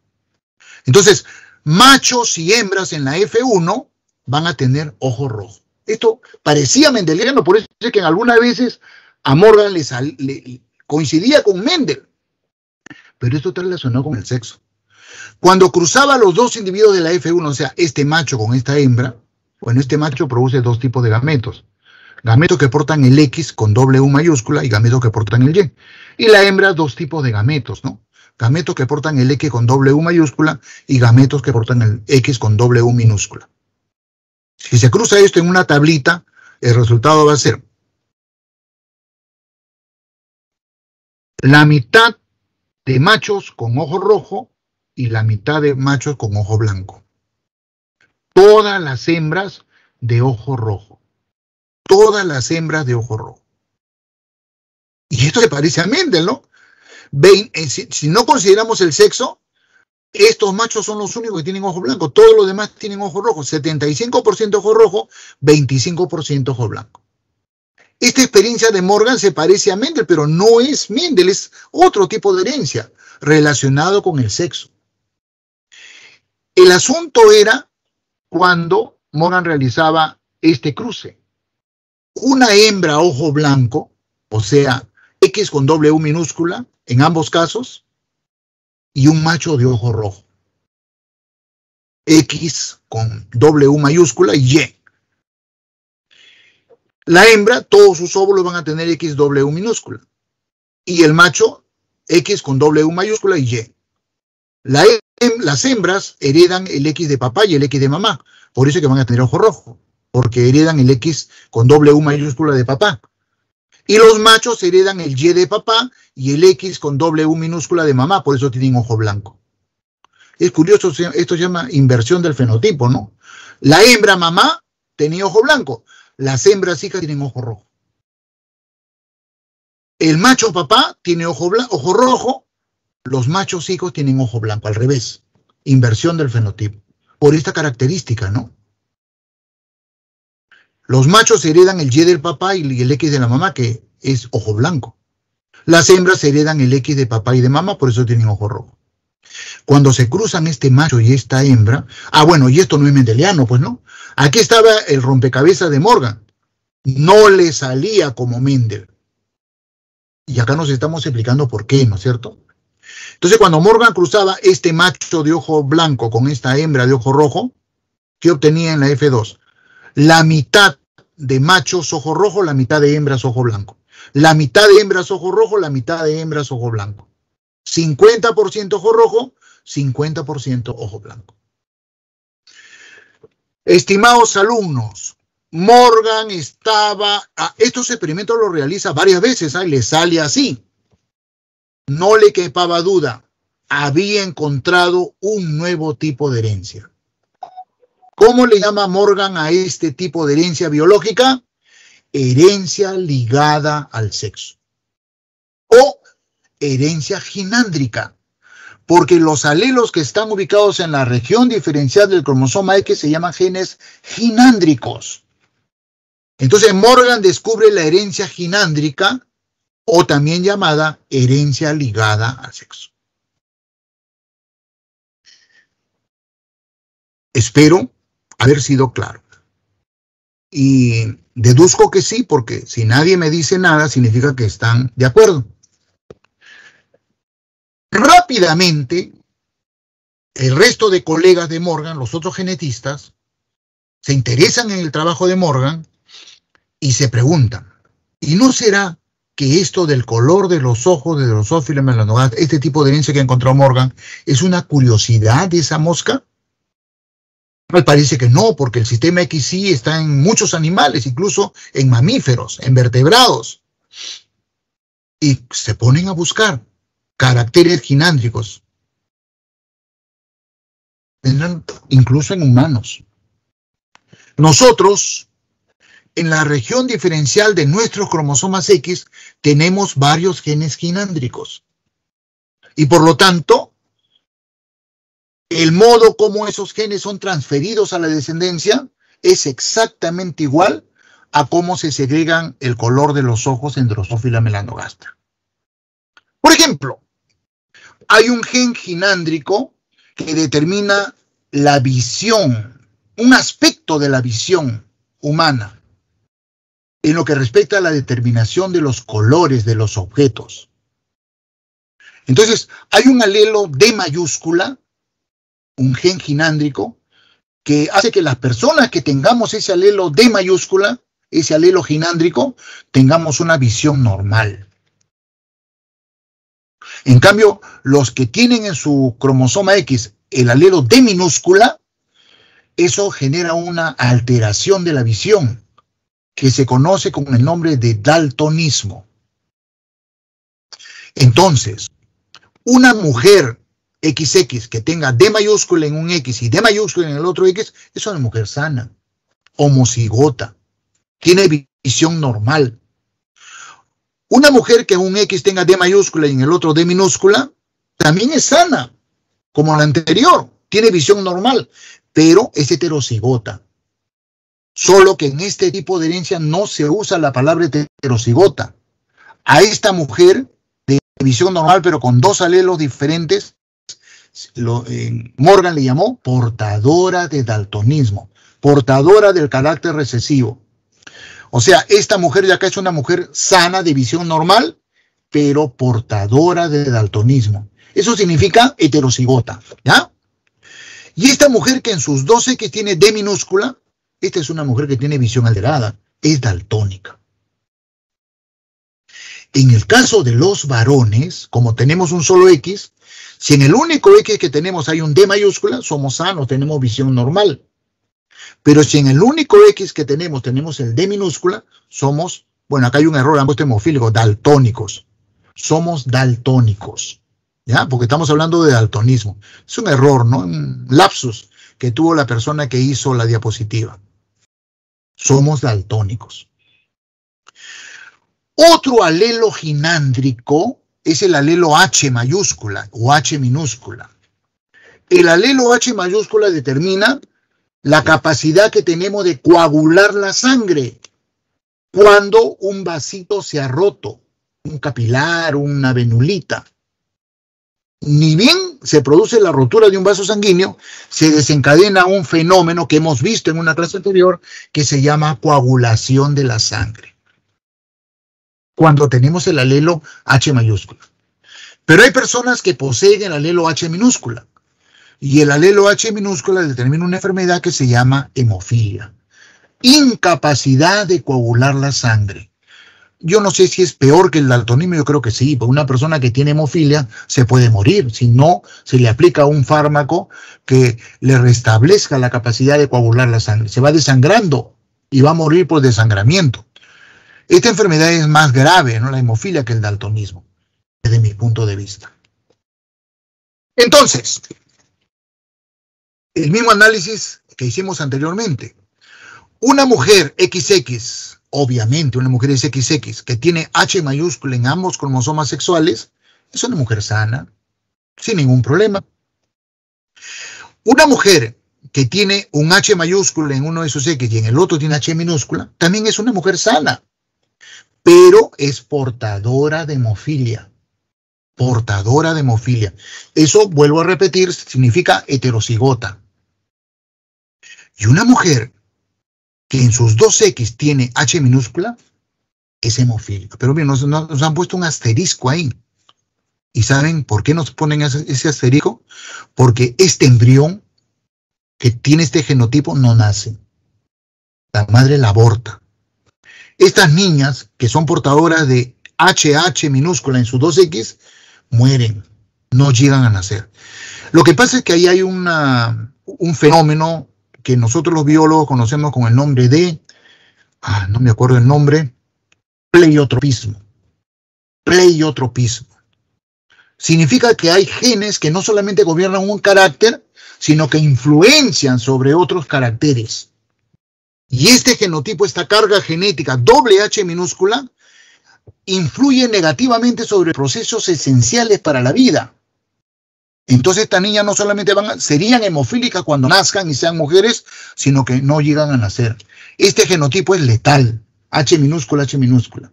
Entonces, machos y hembras en la F1 van a tener ojo rojo. Esto parecía mendeliano, por eso es que en algunas veces a Morgan le coincidía con Mendel. Pero esto está relacionado con el sexo. Cuando cruzaba los dos individuos de la F1, o sea, este macho con esta hembra, bueno, este macho produce dos tipos de gametos. Gametos que portan el X con W mayúscula y gametos que portan el Y. Y la hembra, dos tipos de gametos, ¿no? Gametos que portan el X con W mayúscula y gametos que portan el X con W minúscula. Si se cruza esto en una tablita, el resultado va a ser la mitad de machos con ojo rojo y la mitad de machos con ojo blanco. Todas las hembras de ojo rojo. Todas las hembras de ojo rojo. Y esto se parece a Mendel, ¿no? Si no consideramos el sexo, Estos machos son los únicos que tienen ojo blanco. Todos los demás tienen ojo rojo. 75% ojo rojo, 25% ojo blanco. Esta experiencia de Morgan se parece a Mendel, pero no es Mendel, es otro tipo de herencia relacionado con el sexo. El asunto era cuando Morgan realizaba este cruce. Una hembra ojo blanco, o sea, X con W minúscula, en ambos casos, y un macho de ojo rojo. X con W mayúscula y Y. La hembra, todos sus óvulos van a tener XW minúscula. Y el macho, X con W mayúscula y Y. Las hembras heredan el X de papá y el X de mamá. Por eso es que van a tener ojo rojo. Porque heredan el X con W mayúscula de papá. Y los machos heredan el Y de papá y el X con W minúscula de mamá. Por eso tienen ojo blanco. Es curioso, esto se llama inversión del fenotipo, ¿no? La hembra mamá tenía ojo blanco. Las hembras hijas tienen ojo rojo. El macho papá tiene ojo rojo. Los machos hijos tienen ojo blanco. Al revés. Inversión del fenotipo. Por esta característica, ¿no? Los machos heredan el Y del papá y el X de la mamá, que es ojo blanco. Las hembras heredan el X de papá y de mamá, por eso tienen ojo rojo. Cuando se cruzan este macho y esta hembra, bueno, y esto no es mendeliano, pues no. Aquí estaba el rompecabezas de Morgan. No le salía como Mendel. Y acá nos estamos explicando por qué, ¿no es cierto? Entonces, cuando Morgan cruzaba este macho de ojo blanco con esta hembra de ojo rojo, ¿qué obtenía en la F2? La mitad de machos ojo rojo, la mitad de hembras ojo blanco. La mitad de hembras ojo rojo, la mitad de hembras ojo blanco. 50% ojo rojo, 50% ojo blanco. Estimados alumnos, Morgan estos experimentos los realiza varias veces, y le sale así. No le quepaba duda, había encontrado un nuevo tipo de herencia. ¿Cómo le llama Morgan a este tipo de herencia biológica? Herencia ligada al sexo. O herencia ginándrica. Porque los alelos que están ubicados en la región diferencial del cromosoma X se llaman genes ginándricos. Entonces Morgan descubre la herencia ginándrica o también llamada herencia ligada al sexo. Espero haber sido claro. Y deduzco que sí, porque si nadie me dice nada, significa que están de acuerdo. Rápidamente, el resto de colegas de Morgan, los otros genetistas, se interesan en el trabajo de Morgan y se preguntan, ¿y no será que esto del color de los ojos de Drosophila melanogaster, este tipo de herencia que encontró Morgan, es una curiosidad de esa mosca? Me parece que no, porque el sistema XY está en muchos animales, incluso en mamíferos, en vertebrados. Y se ponen a buscar caracteres ginándricos. Vendrán incluso en humanos. Nosotros, en la región diferencial de nuestros cromosomas X, tenemos varios genes ginándricos. Y por lo tanto, el modo como esos genes son transferidos a la descendencia es exactamente igual a cómo se segregan el color de los ojos en Drosophila melanogaster. Por ejemplo, hay un gen ginándrico que determina la visión, un aspecto de la visión humana, en lo que respecta a la determinación de los colores de los objetos. Entonces, hay un alelo D mayúscula, un gen ginándrico, que hace que las personas que tengamos ese alelo D mayúscula, ese alelo ginándrico, tengamos una visión normal. En cambio, los que tienen en su cromosoma X el alelo D minúscula, eso genera una alteración de la visión que se conoce con el nombre de daltonismo. Entonces, una mujer XX que tenga D mayúscula en un X y D mayúscula en el otro X, es una mujer sana, homocigota, tiene visión normal. Una mujer que en un X tenga D mayúscula y en el otro D minúscula, también es sana, como la anterior, tiene visión normal, pero es heterocigota. Solo que en este tipo de herencia no se usa la palabra heterocigota. A esta mujer de visión normal, pero con dos alelos diferentes, Morgan le llamó portadora de daltonismo, portadora del carácter recesivo. O sea, esta mujer de acá es una mujer sana de visión normal, pero portadora de daltonismo. Eso significa heterocigota, ¿ya? Y esta mujer que en sus 2X tiene D minúscula, esta es una mujer que tiene visión alterada, es daltónica. En el caso de los varones, como tenemos un solo X, si en el único X que tenemos hay un D mayúscula, somos sanos, tenemos visión normal. Pero si en el único X que tenemos el D minúscula, somos, bueno, acá hay un error, han puesto hemofílicos, daltónicos. Somos daltónicos, ¿ya? Porque estamos hablando de daltonismo. Es un error, ¿no? Un lapsus que tuvo la persona que hizo la diapositiva. Somos daltónicos. Otro alelo ginándrico es el alelo H mayúscula o H minúscula. El alelo H mayúscula determina la capacidad que tenemos de coagular la sangre cuando un vasito se ha roto, un capilar, una venulita. Ni bien se produce la rotura de un vaso sanguíneo, se desencadena un fenómeno que hemos visto en una clase anterior que se llama coagulación de la sangre. Cuando tenemos el alelo H mayúscula. Pero hay personas que poseen el alelo H minúscula. Y el alelo H minúscula determina una enfermedad que se llama hemofilia. Incapacidad de coagular la sangre. Yo no sé si es peor que el daltonismo, yo creo que sí, porque una persona que tiene hemofilia se puede morir, si no se le aplica un fármaco que le restablezca la capacidad de coagular la sangre. Se va desangrando y va a morir por desangramiento. Esta enfermedad es más grave, ¿no? La hemofilia, que el daltonismo, desde mi punto de vista. Entonces, el mismo análisis que hicimos anteriormente. Una mujer XX, obviamente una mujer XX, que tiene H mayúscula en ambos cromosomas sexuales, es una mujer sana, sin ningún problema. Una mujer que tiene un H mayúscula en uno de sus X y en el otro tiene H minúscula, también es una mujer sana, pero es portadora de hemofilia. Portadora de hemofilia. Eso, vuelvo a repetir, significa heterocigota. Y una mujer que en sus 2X tiene H minúscula es hemofílica. Pero bien, nos han puesto un asterisco ahí. ¿Y saben por qué nos ponen ese asterisco? Porque este embrión que tiene este genotipo no nace. La madre la aborta. Estas niñas que son portadoras de HH minúscula en sus 2X mueren, no llegan a nacer. Lo que pasa es que ahí hay un fenómeno que nosotros los biólogos conocemos con el nombre de, no me acuerdo el nombre, pleiotropismo. Pleiotropismo. Significa que hay genes que no solamente gobiernan un carácter, sino que influencian sobre otros caracteres. Y este genotipo, esta carga genética doble H minúscula, influye negativamente sobre procesos esenciales para la vida. Entonces estas niñas no solamente serían hemofílicas cuando nazcan y sean mujeres, sino que no llegan a nacer. Este genotipo es letal, H minúscula, H minúscula.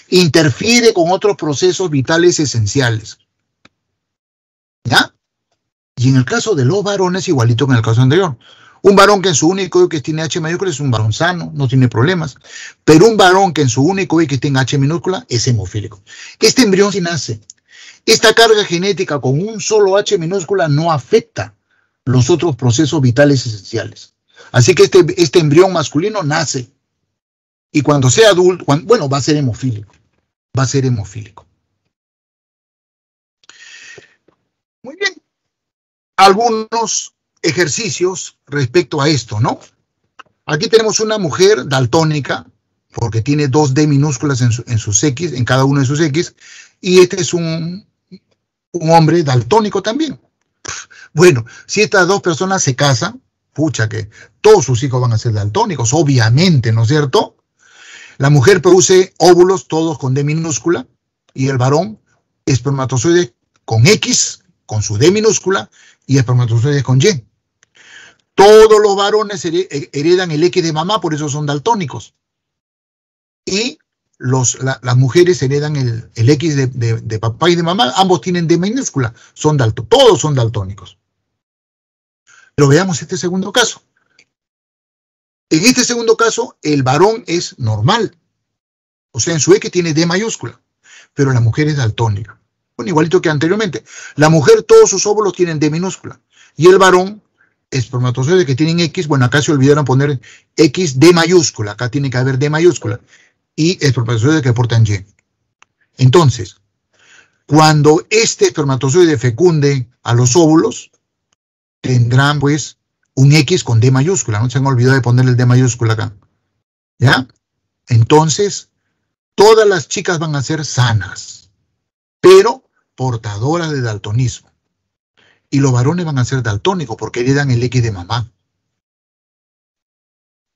Interfiere con otros procesos vitales esenciales. ¿Ya? Y en el caso de los varones, igualito que en el caso anterior. Un varón que en su único X tiene H mayúscula es un varón sano, no tiene problemas. Pero un varón que en su único X tenga H minúscula es hemofílico. Este embrión sí nace. Esta carga genética con un solo H minúscula no afecta los otros procesos vitales esenciales. Así que este embrión masculino nace. Y cuando sea adulto, bueno, va a ser hemofílico. Va a ser hemofílico. Muy bien. Algunos ejercicios respecto a esto, ¿no? Aquí tenemos una mujer daltónica, porque tiene 2 D minúsculas en sus X, en cada uno de sus X, y este es un hombre daltónico también. Bueno, si estas dos personas se casan, pucha que todos sus hijos van a ser daltónicos, obviamente, ¿no es cierto? La mujer produce óvulos todos con D minúscula, y el varón espermatozoide con X, con su D minúscula, y espermatozoides con Y. Todos los varones heredan el X de mamá, por eso son daltónicos. Y las mujeres heredan el X de papá y de mamá, ambos tienen D minúscula, todos son daltónicos. Pero veamos este segundo caso. En este segundo caso, el varón es normal, o sea, en su X tiene D mayúscula, pero la mujer es daltónica. Bueno, igualito que anteriormente. La mujer, todos sus óvulos tienen D minúscula, y el varón, espermatozoides que tienen X, bueno, acá se olvidaron poner X D mayúscula, acá tiene que haber D mayúscula, y espermatozoides que portan Y. Entonces, cuando este espermatozoide fecunde a los óvulos, tendrán pues un X con D mayúscula, no se han olvidado de poner el D mayúscula acá, ¿ya? Entonces, todas las chicas van a ser sanas, pero portadoras de daltonismo. Y los varones van a ser daltónicos porque heredan el X de mamá.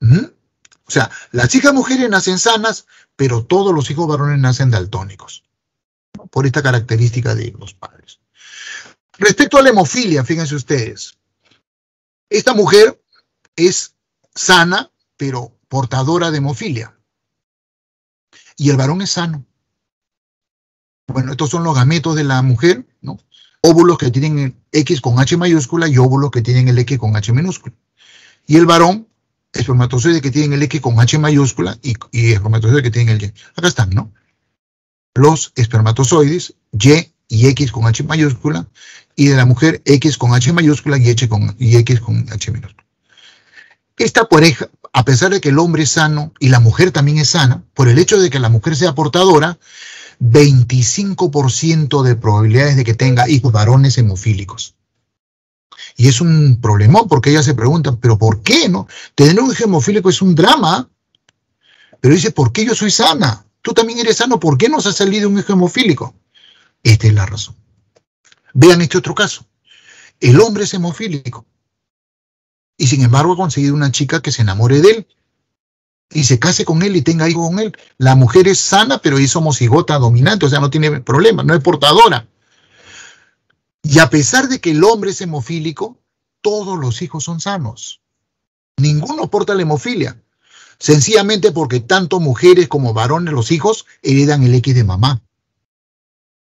O sea, las hijas mujeres nacen sanas, pero todos los hijos varones nacen daltónicos, ¿no? Por esta característica de los padres. Respecto a la hemofilia, fíjense ustedes, esta mujer es sana, pero portadora de hemofilia. Y el varón es sano. Bueno, estos son los gametos de la mujer, ¿no? Óvulos que tienen el X con H mayúscula y óvulos que tienen el X con H minúscula. Y el varón, espermatozoides que tienen el X con H mayúscula y espermatozoides que tienen el Y. Acá están, ¿no? Los espermatozoides, y X con H mayúscula, y de la mujer X con H mayúscula y X con H minúscula. Esta pareja, a pesar de que el hombre es sano y la mujer también es sana, por el hecho de que la mujer sea portadora, 25% de probabilidades de que tenga hijos varones hemofílicos. Y es un problemón porque ellas se preguntan, ¿pero por qué no? Tener un hijo hemofílico es un drama. Pero dice, ¿por qué yo soy sana? Tú también eres sano, ¿por qué nos ha salido un hijo hemofílico? Esta es la razón. Vean este otro caso. El hombre es hemofílico. Y sin embargo ha conseguido una chica que se enamore de él. Y se case con él y tenga hijos con él. La mujer es sana, pero es homocigota dominante, o sea, no tiene problema, no es portadora. Y a pesar de que el hombre es hemofílico, todos los hijos son sanos. Ninguno porta la hemofilia. Sencillamente porque tanto mujeres como varones, los hijos, heredan el X de mamá.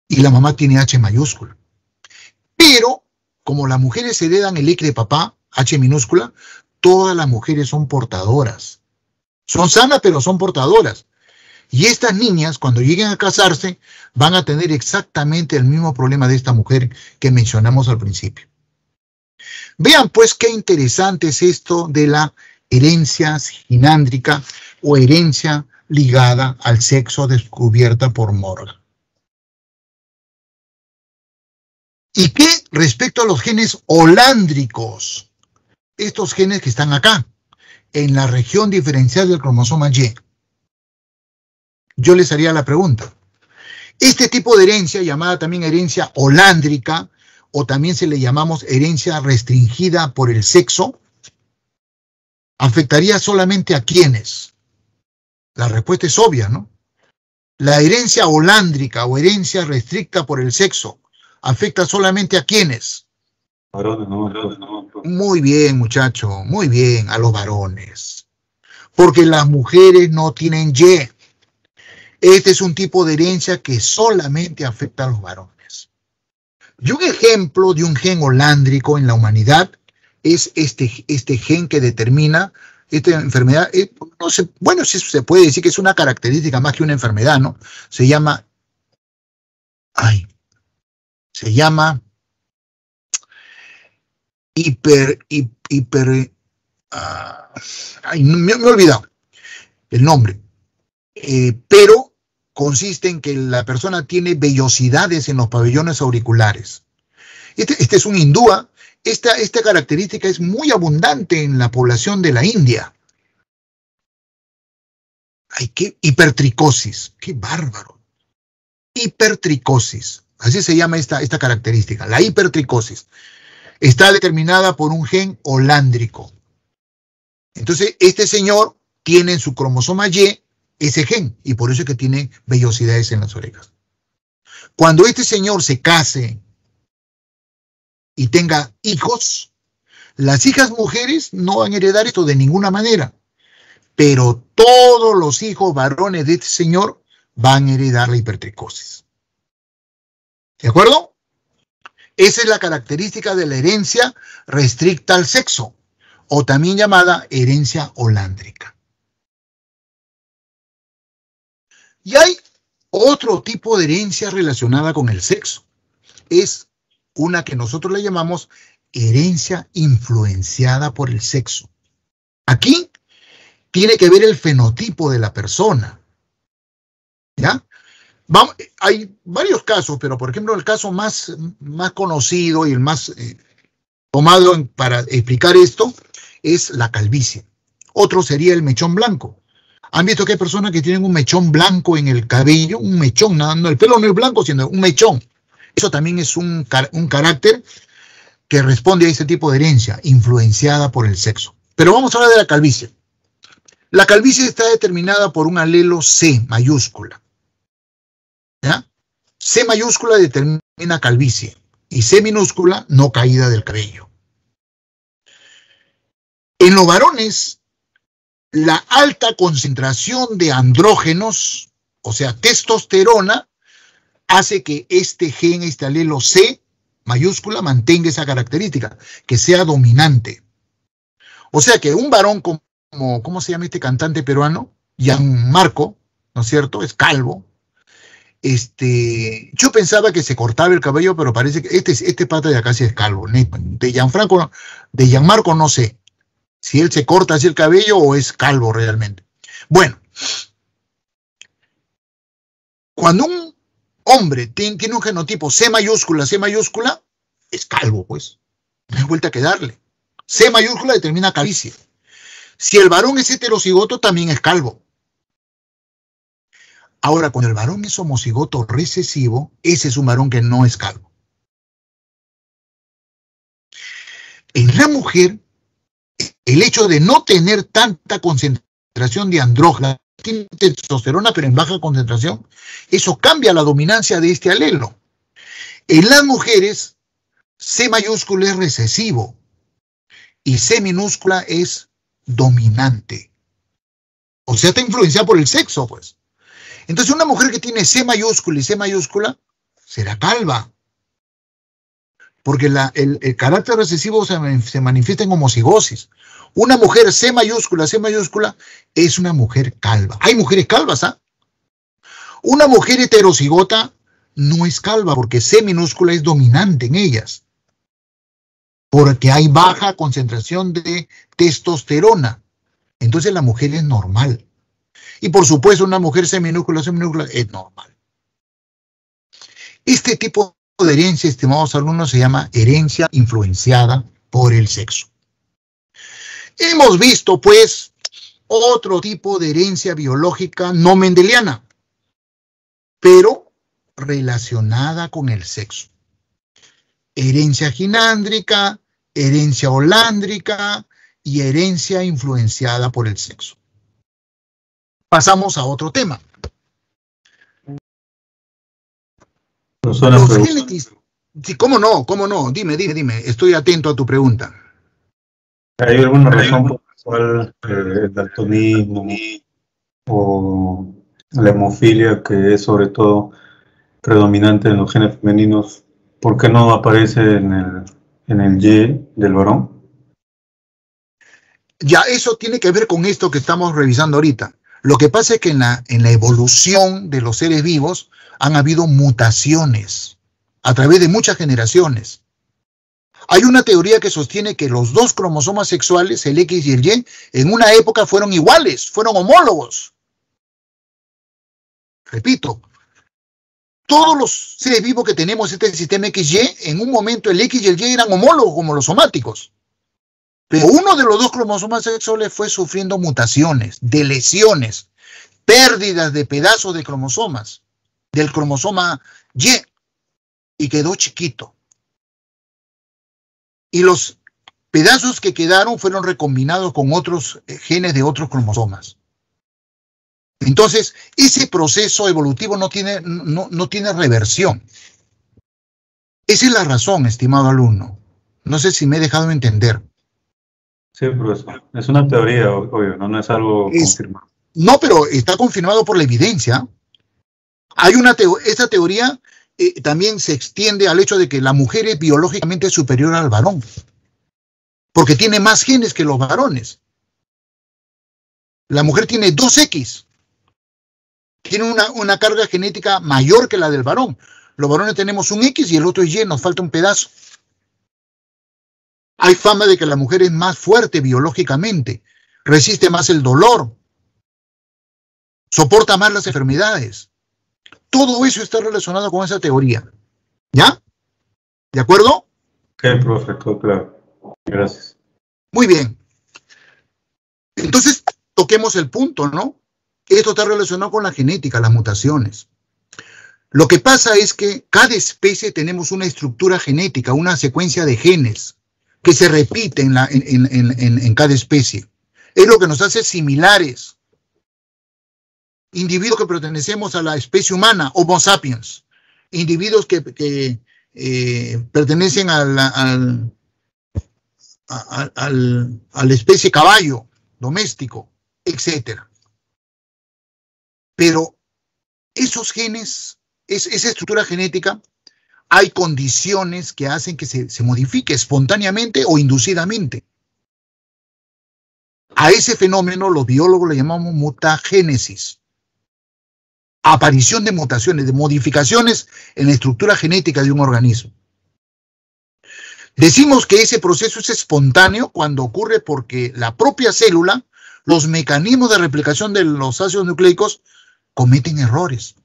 Y la mamá tiene H mayúscula. Pero, como las mujeres heredan el X de papá, H minúscula, todas las mujeres son portadoras. Son sanas, pero son portadoras. Y estas niñas, cuando lleguen a casarse, van a tener exactamente el mismo problema de esta mujer que mencionamos al principio. Vean, pues, qué interesante es esto de la herencia sinándrica o herencia ligada al sexo descubierta por Morgan. ¿Y qué respecto a los genes holándricos? Estos genes que están acá, en la región diferencial del cromosoma Y. Yo les haría la pregunta. Este tipo de herencia, llamada también herencia holándrica, o también se le llamamos herencia restringida por el sexo, ¿afectaría solamente a quiénes? La respuesta es obvia, ¿no? La herencia holándrica o herencia restricta por el sexo, ¿afecta solamente a quiénes? Varones, no. Muy bien, muchacho, muy bien, a los varones. Porque las mujeres no tienen Y. Este es un tipo de herencia que solamente afecta a los varones. Y un ejemplo de un gen holándrico en la humanidad es este gen que determina esta enfermedad. No sé, bueno, sí se puede decir que es una característica más que una enfermedad, ¿no? Se llama me he olvidado el nombre, pero consiste en que la persona tiene vellosidades en los pabellones auriculares. Este es un hindúa. Esta característica es muy abundante en la población de la India. Ay, qué hipertricosis, qué bárbaro. Hipertricosis, así se llama esta característica, la hipertricosis. Está determinada por un gen holándrico. Entonces, este señor tiene en su cromosoma Y ese gen, y por eso es que tiene vellosidades en las orejas. Cuando este señor se case y tenga hijos, las hijas mujeres no van a heredar esto de ninguna manera, pero todos los hijos varones de este señor van a heredar la hipertricosis. ¿De acuerdo? Esa es la característica de la herencia restricta al sexo, o también llamada herencia holándrica. Y hay otro tipo de herencia relacionada con el sexo. Es una que nosotros le llamamos herencia influenciada por el sexo. Aquí tiene que ver el fenotipo de la persona. ¿Ya? Hay varios casos, pero por ejemplo el caso más conocido y el más tomado para explicar esto es la calvicie. Otro sería el mechón blanco. ¿Han visto que hay personas que tienen un mechón blanco en el cabello? Un mechón, no, el pelo no es blanco, sino un mechón. Eso también es un carácter que responde a ese tipo de herencia, influenciada por el sexo. Pero vamos a hablar de la calvicie. La calvicie está determinada por un alelo C mayúscula. ¿Ya? C mayúscula determina calvicie y C minúscula no caída del cabello. En los varones, la alta concentración de andrógenos, o sea, testosterona, hace que este gen, este alelo C mayúscula, mantenga esa característica, que sea dominante. O sea que un varón como, ¿cómo se llama este cantante peruano? Gianmarco, ¿no es cierto? Es calvo. Yo pensaba que se cortaba el cabello, pero parece que este pata de acá sí es calvo. De Gianmarco no sé si él se corta así el cabello o es calvo realmente. Bueno, cuando un hombre tiene un genotipo C mayúscula, es calvo, pues. No hay vuelta que darle. C mayúscula determina calvicie. Si el varón es heterocigoto, también es calvo. Ahora, cuando el varón es homocigoto recesivo, ese es un varón que no es calvo. En la mujer, el hecho de no tener tanta concentración de andrógeno, tiene testosterona pero en baja concentración, eso cambia la dominancia de este alelo. En las mujeres, C mayúscula es recesivo y C minúscula es dominante. O sea, está influenciada por el sexo, pues. Entonces, una mujer que tiene C mayúscula y C mayúscula será calva. Porque el carácter recesivo se manifiesta en homocigosis. Una mujer C mayúscula es una mujer calva. Hay mujeres calvas, ¿ah? Una mujer heterocigota no es calva porque C minúscula es dominante en ellas. Porque hay baja concentración de testosterona. Entonces la mujer es normal. Y por supuesto una mujer C minúscula es normal. Este tipo de herencia, estimados alumnos, se llama herencia influenciada por el sexo. Hemos visto, pues, otro tipo de herencia biológica no mendeliana, pero relacionada con el sexo. Herencia ginándrica, herencia holándrica y herencia influenciada por el sexo. Pasamos a otro tema. Los genetis. Sí, ¿cómo no? Dime. Estoy atento a tu pregunta. ¿Hay alguna razón por la cual el daltonismo o la hemofilia, que es sobre todo predominante en los genes femeninos, por qué no aparece en el Y del varón? Ya, eso tiene que ver con esto que estamos revisando ahorita. Lo que pasa es que en la evolución de los seres vivos han habido mutaciones a través de muchas generaciones. Hay una teoría que sostiene que los dos cromosomas sexuales, el X y el Y, en una época fueron iguales, fueron homólogos. Repito, todos los seres vivos que tenemos este sistema XY, en un momento el X y el Y eran homólogos como los somáticos. Pero uno de los dos cromosomas sexuales fue sufriendo mutaciones, deleciones, pérdidas de pedazos de cromosomas, del cromosoma Y quedó chiquito. Y los pedazos que quedaron fueron recombinados con otros genes de otros cromosomas. Entonces, ese proceso evolutivo no tiene reversión. Esa es la razón, estimado alumno. No sé si me he dejado entender. Sí, profesor. Es una teoría, obvio, no es algo confirmado. No, pero está confirmado por la evidencia. Esta teoría también se extiende al hecho de que la mujer es biológicamente superior al varón, porque tiene más genes que los varones. La mujer tiene 2X, tiene una carga genética mayor que la del varón. Los varones tenemos un X y el otro es Y, nos falta un pedazo. Hay fama de que la mujer es más fuerte biológicamente, resiste más el dolor, soporta más las enfermedades. Todo eso está relacionado con esa teoría. ¿Ya? ¿De acuerdo? Ok, profe, todo claro. Gracias. Muy bien. Entonces, toquemos el punto, ¿no? Esto está relacionado con la genética, las mutaciones. Lo que pasa es que cada especie tenemos una estructura genética, una secuencia de genes que se repite en cada especie. Es lo que nos hace similares. Individuos que pertenecemos a la especie humana, Homo sapiens. Individuos que pertenecen a la especie caballo, doméstico, etc. Pero esos genes, esa estructura genética, hay condiciones que hacen que se modifique espontáneamente o inducidamente. A ese fenómeno los biólogos le llamamos mutagénesis. Aparición de mutaciones, de modificaciones en la estructura genética de un organismo. Decimos que ese proceso es espontáneo cuando ocurre porque la propia célula, los mecanismos de replicación de los ácidos nucleicos cometen errores.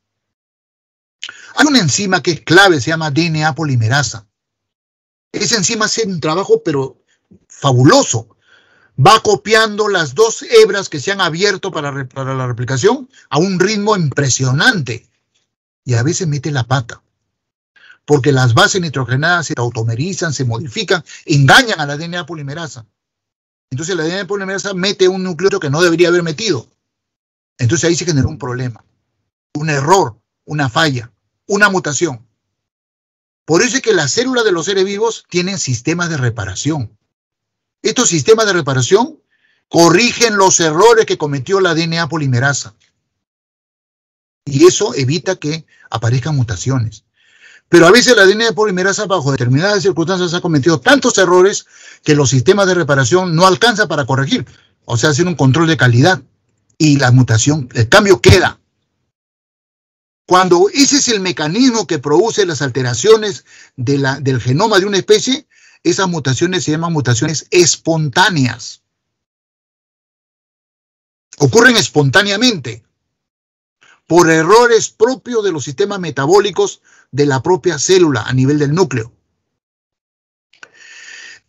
Hay una enzima que es clave, se llama DNA polimerasa. Esa enzima hace un trabajo pero fabuloso. Va copiando las 2 hebras que se han abierto para la replicación a un ritmo impresionante. Y a veces mete la pata. Porque las bases nitrogenadas se tautomerizan, se modifican, engañan a la DNA polimerasa. Entonces la DNA polimerasa mete un nucleótido que no debería haber metido. Entonces ahí se generó un problema, un error, una falla, una mutación. Por eso es que las células de los seres vivos tienen sistemas de reparación. Estos sistemas de reparación corrigen los errores que cometió la DNA polimerasa. Y eso evita que aparezcan mutaciones. Pero a veces la DNA polimerasa, bajo determinadas circunstancias, ha cometido tantos errores que los sistemas de reparación no alcanzan para corregir. O sea, hacer un control de calidad. Y la mutación, el cambio queda. Cuando ese es el mecanismo que produce las alteraciones del genoma de una especie, esas mutaciones se llaman mutaciones espontáneas. Ocurren espontáneamente por errores propios de los sistemas metabólicos de la propia célula a nivel del núcleo.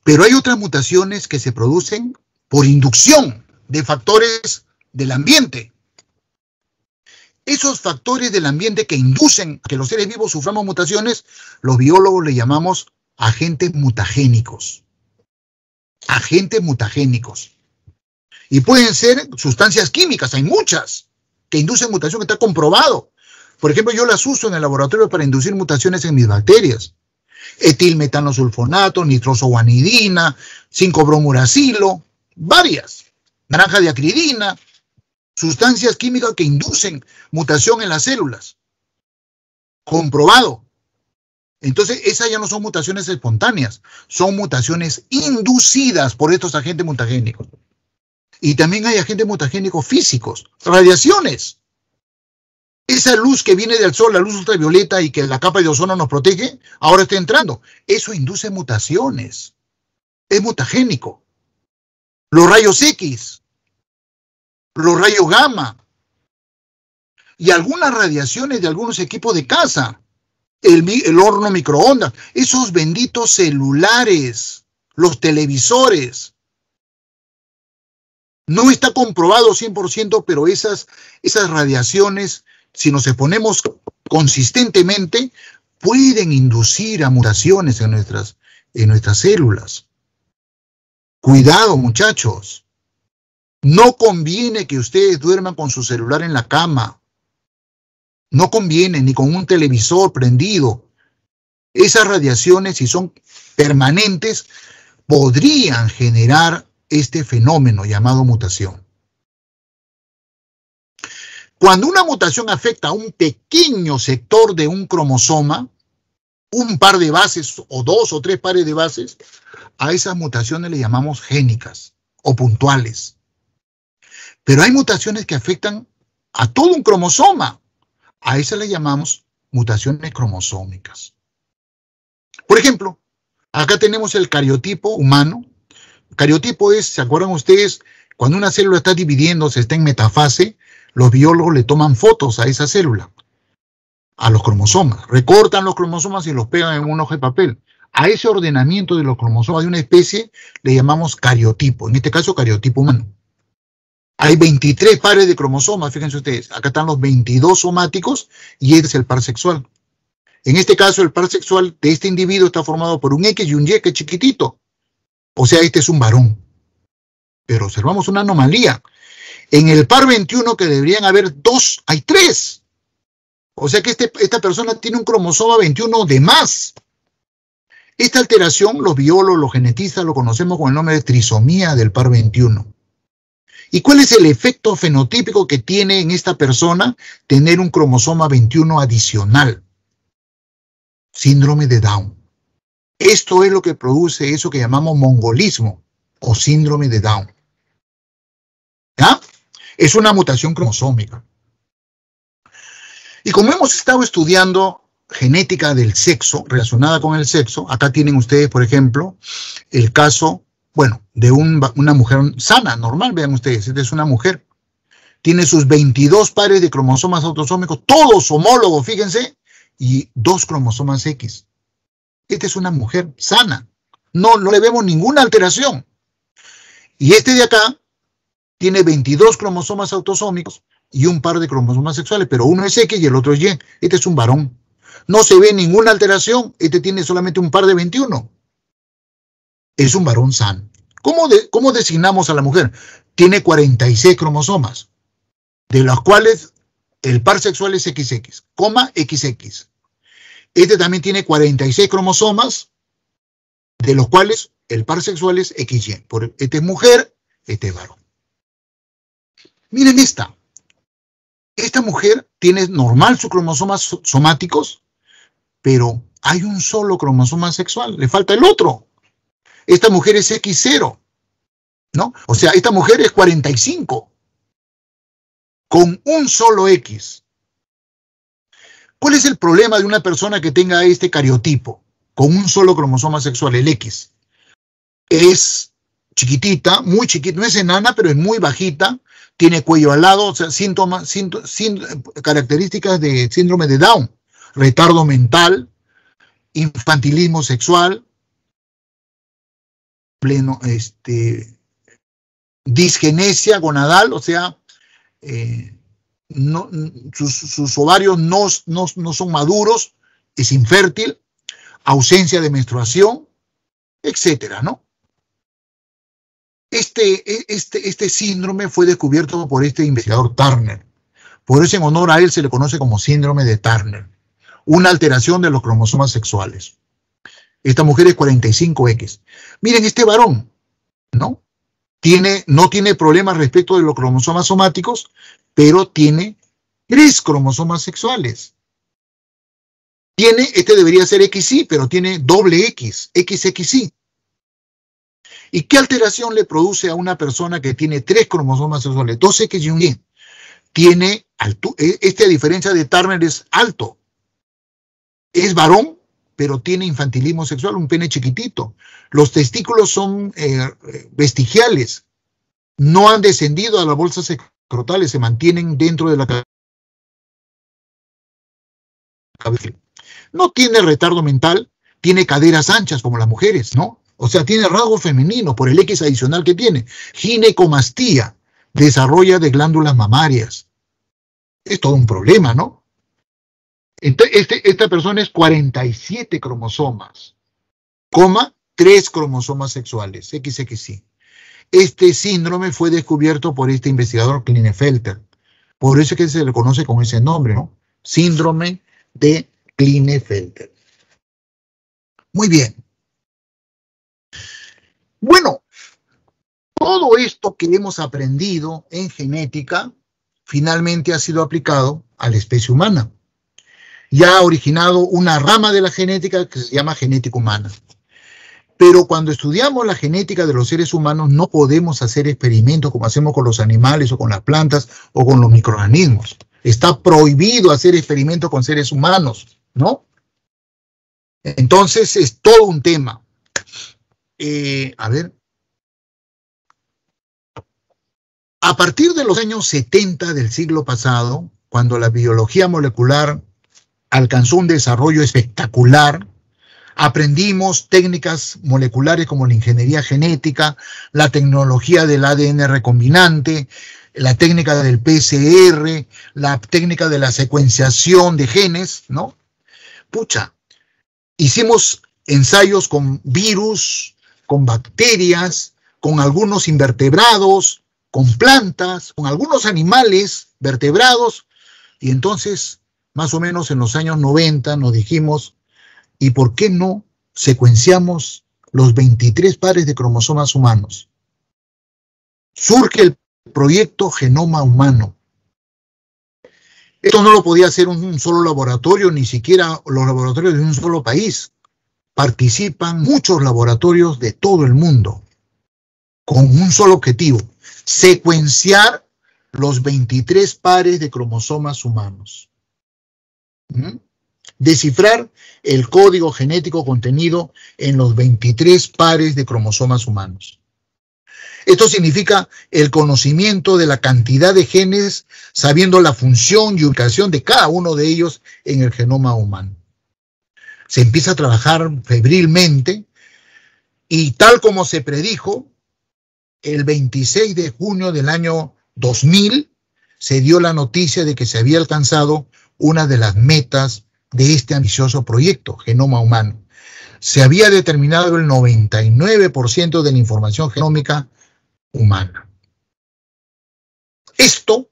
Pero hay otras mutaciones que se producen por inducción de factores del ambiente. Esos factores del ambiente que inducen a que los seres vivos suframos mutaciones, los biólogos le llamamos agentes mutagénicos. Agentes mutagénicos. Y pueden ser sustancias químicas, hay muchas que inducen mutación, que está comprobado. Por ejemplo, yo las uso en el laboratorio para inducir mutaciones en mis bacterias. Etilmetanosulfonato, nitrosoguanidina, 5-bromuracilo, varias. Naranja diacridina, sustancias químicas que inducen mutación en las células. Comprobado. Entonces, esas ya no son mutaciones espontáneas, son mutaciones inducidas por estos agentes mutagénicos. Y también hay agentes mutagénicos físicos, radiaciones. Esa luz que viene del sol, la luz ultravioleta y que la capa de ozono nos protege, ahora está entrando. Eso induce mutaciones. Es mutagénico. Los rayos X, los rayos gamma y algunas radiaciones de algunos equipos de casa, el horno microondas, esos benditos celulares, los televisores. No está comprobado 100%, pero esas radiaciones, si nos exponemos consistentemente, pueden inducir a mutaciones en nuestras células. Cuidado, muchachos. No conviene que ustedes duerman con su celular en la cama. No conviene, ni con un televisor prendido. Esas radiaciones, si son permanentes, podrían generar este fenómeno llamado mutación. Cuando una mutación afecta a un pequeño sector de un cromosoma, un par de bases o 2 o 3 pares de bases, a esas mutaciones le llamamos génicas o puntuales. Pero hay mutaciones que afectan a todo un cromosoma. A esas le llamamos mutaciones cromosómicas. Por ejemplo, acá tenemos el cariotipo humano. Cariotipo es, ¿se acuerdan ustedes? Cuando una célula está dividiéndose, está en metafase, los biólogos le toman fotos a esa célula, a los cromosomas. Recortan los cromosomas y los pegan en un hoja de papel. A ese ordenamiento de los cromosomas de una especie le llamamos cariotipo, en este caso cariotipo humano. Hay 23 pares de cromosomas, fíjense ustedes. Acá están los 22 somáticos y este es el par sexual. En este caso, el par sexual de este individuo está formado por un X y un Y, que es chiquitito. O sea, este es un varón. Pero observamos una anomalía. En el par 21, que deberían haber 2, hay 3. O sea que esta persona tiene un cromosoma 21 de más. Esta alteración, los biólogos, los genetistas, lo conocemos con el nombre de trisomía del par 21. ¿Y cuál es el efecto fenotípico que tiene en esta persona tener un cromosoma 21 adicional? Síndrome de Down. Esto es lo que produce eso que llamamos mongolismo o síndrome de Down. ¿Ya? Es una mutación cromosómica. Y como hemos estado estudiando genética del sexo, relacionada con el sexo, acá tienen ustedes, por ejemplo, el caso, bueno, de una mujer sana, normal, vean ustedes, esta es una mujer. Tiene sus 22 pares de cromosomas autosómicos, todos homólogos, fíjense, y 2 cromosomas X. Esta es una mujer sana. No le vemos ninguna alteración. Y este de acá tiene 22 cromosomas autosómicos y un par de cromosomas sexuales, pero uno es X y el otro es Y. Este es un varón. No se ve ninguna alteración. Este tiene solamente un par de 21. Es un varón sano. ¿Cómo designamos a la mujer? Tiene 46 cromosomas, de los cuales el par sexual es XX, XX. Este también tiene 46 cromosomas, de los cuales el par sexual es XY. Este es mujer, este es varón. Miren esta. Esta mujer tiene normal sus cromosomas somáticos, pero hay un solo cromosoma sexual, le falta el otro. Esta mujer es X0, ¿no? O sea, esta mujer es 45, con un solo X. ¿Cuál es el problema de una persona que tenga este cariotipo, con un solo cromosoma sexual, el X? Es chiquitita, muy chiquita, no es enana, pero es muy bajita, tiene cuello alado, o sea, características de síndrome de Down, retardo mental, infantilismo sexual, disgenesia gonadal, o sea, sus ovarios no son maduros, es infértil, ausencia de menstruación, etcétera, ¿no? Este síndrome fue descubierto por este investigador Turner. Por eso en honor a él se le conoce como síndrome de Turner. Una alteración de los cromosomas sexuales. Esta mujer es 45X. Miren, este varón, ¿no? No tiene problemas respecto de los cromosomas somáticos, pero tiene 3 cromosomas sexuales. Este debería ser XY, pero tiene doble X, XXY. ¿Y qué alteración le produce a una persona que tiene 3 cromosomas sexuales, 2X y un Y? A diferencia de Turner, es alto. Es varón, pero tiene infantilismo sexual, un pene chiquitito. Los testículos son vestigiales. No han descendido a las bolsas escrotales, se mantienen dentro de la cabeza. No tiene retardo mental, tiene caderas anchas como las mujeres, ¿no? O sea, tiene rasgos femeninos por el X adicional que tiene. Ginecomastía, desarrolla de glándulas mamarias. Es todo un problema, ¿no? Esta persona es 47 cromosomas, 3 cromosomas sexuales, XXY. Este síndrome fue descubierto por este investigador Klinefelter. Por eso es que se le conoce con ese nombre, ¿no? Síndrome de Klinefelter. Muy bien. Bueno, todo esto que hemos aprendido en genética finalmente ha sido aplicado a la especie humana. Ya ha originado una rama de la genética que se llama genética humana. Pero cuando estudiamos la genética de los seres humanos no podemos hacer experimentos como hacemos con los animales o con las plantas o con los microorganismos. Está prohibido hacer experimentos con seres humanos, ¿no? Entonces es todo un tema. A partir de los años 70 del siglo pasado, cuando la biología molecular alcanzó un desarrollo espectacular, aprendimos técnicas moleculares como la ingeniería genética, la tecnología del ADN recombinante, la técnica del PCR, la técnica de la secuenciación de genes, ¿no? Pucha, hicimos ensayos con virus, con bacterias, con algunos invertebrados, con plantas, con algunos animales vertebrados, y entonces, más o menos en los años 90, nos dijimos, ¿y por qué no secuenciamos los 23 pares de cromosomas humanos? Surge el proyecto Genoma Humano. Esto no lo podía hacer un solo laboratorio, ni siquiera los laboratorios de un solo país. Participan muchos laboratorios de todo el mundo, con un solo objetivo: secuenciar los 23 pares de cromosomas humanos. Descifrar el código genético contenido en los 23 pares de cromosomas humanos. Esto significa el conocimiento de la cantidad de genes, sabiendo la función y ubicación de cada uno de ellos en el genoma humano. Se empieza a trabajar febrilmente y tal como se predijo, el 26 de junio del año 2000 se dio la noticia de que se había alcanzado una de las metas de este ambicioso proyecto, Genoma Humano. Se había determinado el 99% de la información genómica humana. Esto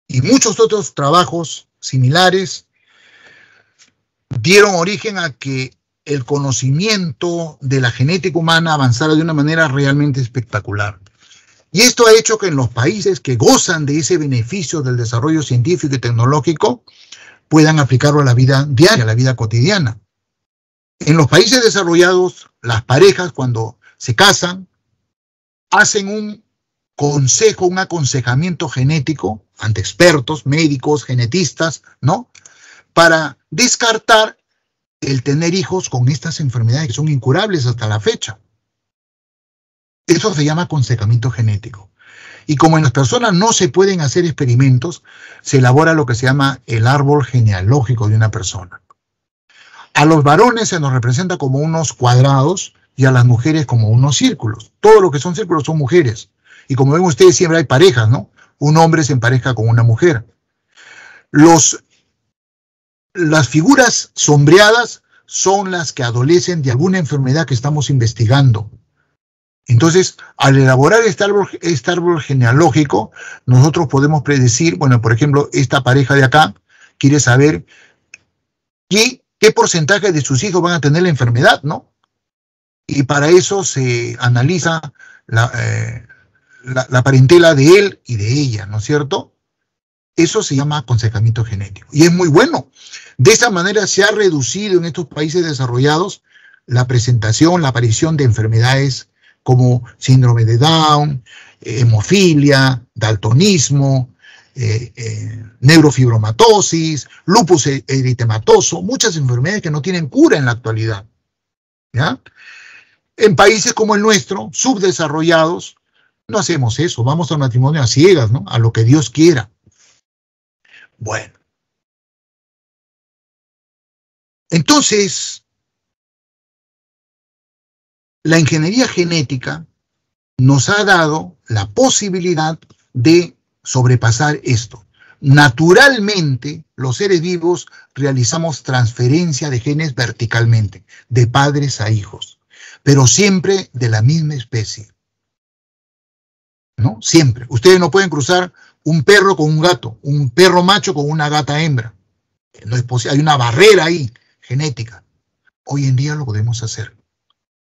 y muchos otros trabajos similares dieron origen a que el conocimiento de la genética humana avanzara de una manera realmente espectacular. Y esto ha hecho que en los países que gozan de ese beneficio del desarrollo científico y tecnológico puedan aplicarlo a la vida diaria, a la vida cotidiana. En los países desarrollados, las parejas cuando se casan, hacen un consejo, un aconsejamiento genético ante expertos, médicos, genetistas, ¿no? Para descartar el tener hijos con estas enfermedades que son incurables hasta la fecha. Eso se llama aconsejamiento genético. Y como en las personas no se pueden hacer experimentos, se elabora lo que se llama el árbol genealógico de una persona. A los varones se nos representa como unos cuadrados y a las mujeres como unos círculos. Todo lo que son círculos son mujeres. Y como ven ustedes, siempre hay parejas, ¿no? Un hombre se empareja con una mujer. Las figuras sombreadas son las que adolecen de alguna enfermedad que estamos investigando. Entonces, al elaborar este árbol genealógico, nosotros podemos predecir, bueno, por ejemplo, esta pareja de acá quiere saber qué porcentaje de sus hijos van a tener la enfermedad, ¿no? Y para eso se analiza la parentela de él y de ella, ¿no es cierto? Eso se llama aconsejamiento genético. Y es muy bueno. De esa manera se ha reducido en estos países desarrollados la aparición de enfermedades como síndrome de Down, hemofilia, daltonismo, neurofibromatosis, lupus eritematoso, muchas enfermedades que no tienen cura en la actualidad. ¿Ya? En países como el nuestro, subdesarrollados, no hacemos eso, vamos al matrimonio a ciegas, ¿no? A lo que Dios quiera. Bueno. Entonces, la ingeniería genética nos ha dado la posibilidad de sobrepasar esto. Naturalmente, los seres vivos realizamos transferencia de genes verticalmente, de padres a hijos, pero siempre de la misma especie. ¿No? Siempre. Ustedes no pueden cruzar un perro con un gato, un perro macho con una gata hembra. No es posible. Hay una barrera ahí, genética. Hoy en día lo podemos hacer.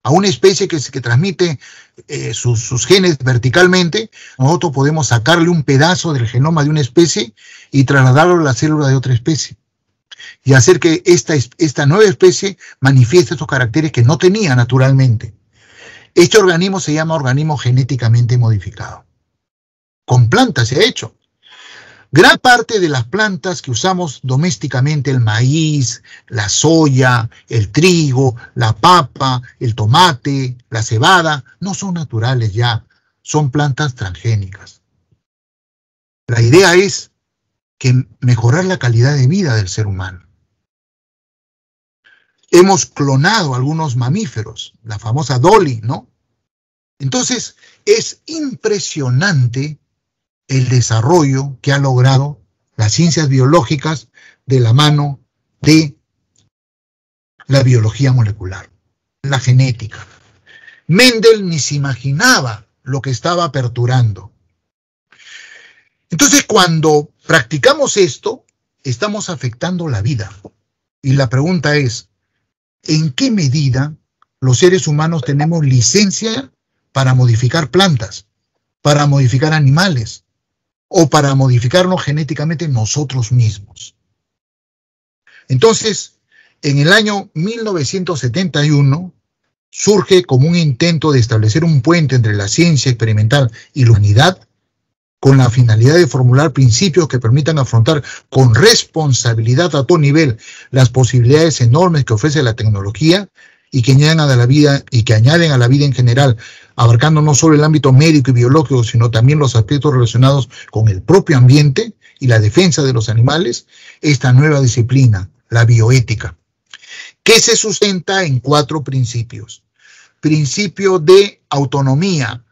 A una especie que transmite sus genes verticalmente, nosotros podemos sacarle un pedazo del genoma de una especie y trasladarlo a la célula de otra especie. Y hacer que esta nueva especie manifieste esos caracteres que no tenía naturalmente. Este organismo se llama organismo genéticamente modificado. Con plantas se ha hecho. Gran parte de las plantas que usamos domésticamente, el maíz, la soya, el trigo, la papa, el tomate, la cebada, no son naturales ya, son plantas transgénicas. La idea es que mejorar la calidad de vida del ser humano. Hemos clonado algunos mamíferos, la famosa Dolly, ¿no? Entonces, es impresionante el desarrollo que ha logrado las ciencias biológicas de la mano de la biología molecular, la genética. Mendel ni se imaginaba lo que estaba aperturando. Entonces, cuando practicamos esto, estamos afectando la vida. Y la pregunta es, ¿en qué medida los seres humanos tenemos licencia para modificar plantas, para modificar animales, o para modificarnos genéticamente nosotros mismos? Entonces, en el año 1971, surge como un intento de establecer un puente entre la ciencia experimental y la humanidad, con la finalidad de formular principios que permitan afrontar con responsabilidad a todo nivel las posibilidades enormes que ofrece la tecnología y que añaden a la vida en general, abarcando no solo el ámbito médico y biológico, sino también los aspectos relacionados con el propio ambiente y la defensa de los animales, esta nueva disciplina, la bioética, que se sustenta en 4 principios. Principio de autonomía.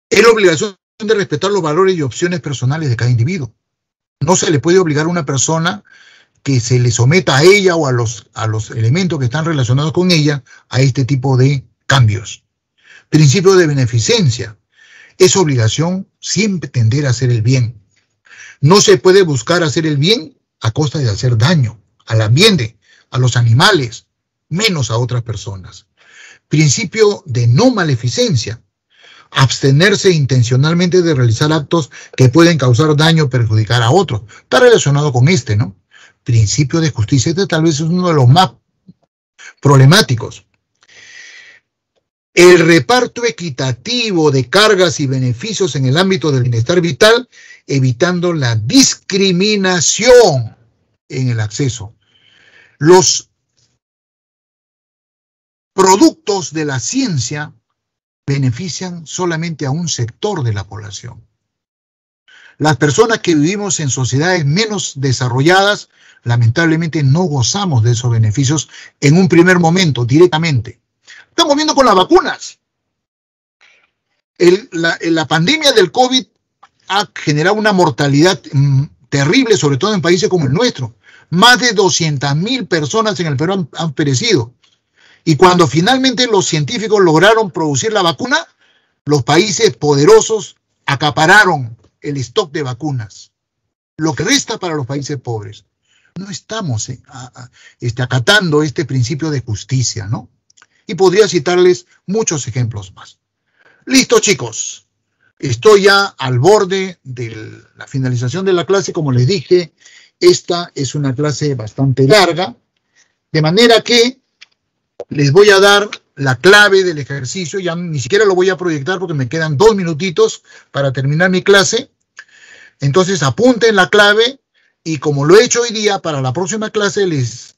Es la obligación de respetar los valores y opciones personales de cada individuo. No se le puede obligar a una persona que se le someta a ella o a los elementos que están relacionados con ella a este tipo de cambios. Principio de beneficencia. Es obligación siempre tender a hacer el bien. No se puede buscar hacer el bien a costa de hacer daño al ambiente, a los animales, menos a otras personas. Principio de no maleficencia. Abstenerse intencionalmente de realizar actos que pueden causar daño o perjudicar a otros. Está relacionado con este, ¿no? Principio de justicia. Este tal vez es uno de los más problemáticos. El reparto equitativo de cargas y beneficios en el ámbito del bienestar vital, evitando la discriminación en el acceso. Los productos de la ciencia benefician solamente a un sector de la población. Las personas que vivimos en sociedades menos desarrolladas, lamentablemente no gozamos de esos beneficios en un primer momento, directamente. Estamos viendo con las vacunas. La pandemia del COVID ha generado una mortalidad terrible, sobre todo en países como el nuestro. Más de 200.000 personas en el Perú han perecido. Y cuando finalmente los científicos lograron producir la vacuna, los países poderosos acapararon el stock de vacunas. Lo que resta para los países pobres. No estamos acatando este principio de justicia, ¿no? Y podría citarles muchos ejemplos más. Listo, chicos. Estoy ya al borde de la finalización de la clase. Como les dije, esta es una clase bastante larga, de manera que les voy a dar la clave del ejercicio. Ya ni siquiera lo voy a proyectar porque me quedan 2 minutitos para terminar mi clase. Entonces apunten la clave y como lo he hecho hoy día, para la próxima clase les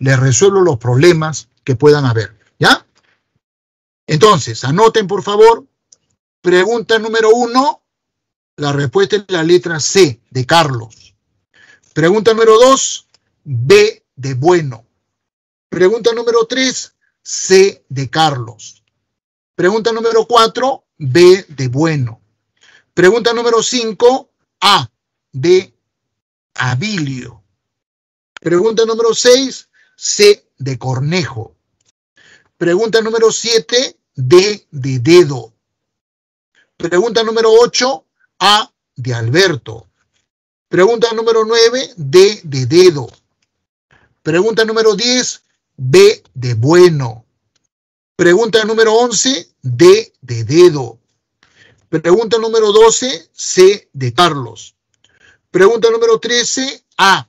resuelvo los problemas que puedan haber. ¿Ya? Entonces, anoten por favor. Pregunta número 1, la respuesta es la letra C de Carlos. Pregunta número 2, B de bueno. Pregunta número 3, C de Carlos. Pregunta número 4, B de bueno. Pregunta número 5, A de Abilio. Pregunta número 6, C de Cornejo. Pregunta número 7, D de dedo. Pregunta número 8, A de Alberto. Pregunta número 9, D de dedo. Pregunta número 10, B de bueno. Pregunta número 11, D de dedo. Pregunta número 12, C de Carlos. Pregunta número 13, A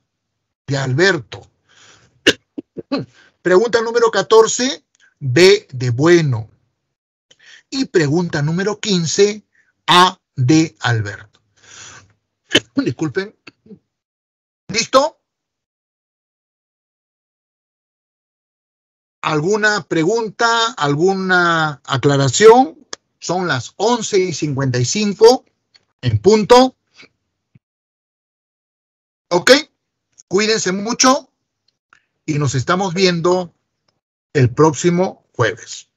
de Alberto. Pregunta número 14, B de bueno. Y pregunta número 15, A de Alberto. Disculpen. ¿Listo? ¿Alguna pregunta? ¿Alguna aclaración? Son las 11:55 en punto. ¿Ok? Cuídense mucho y nos estamos viendo el próximo jueves.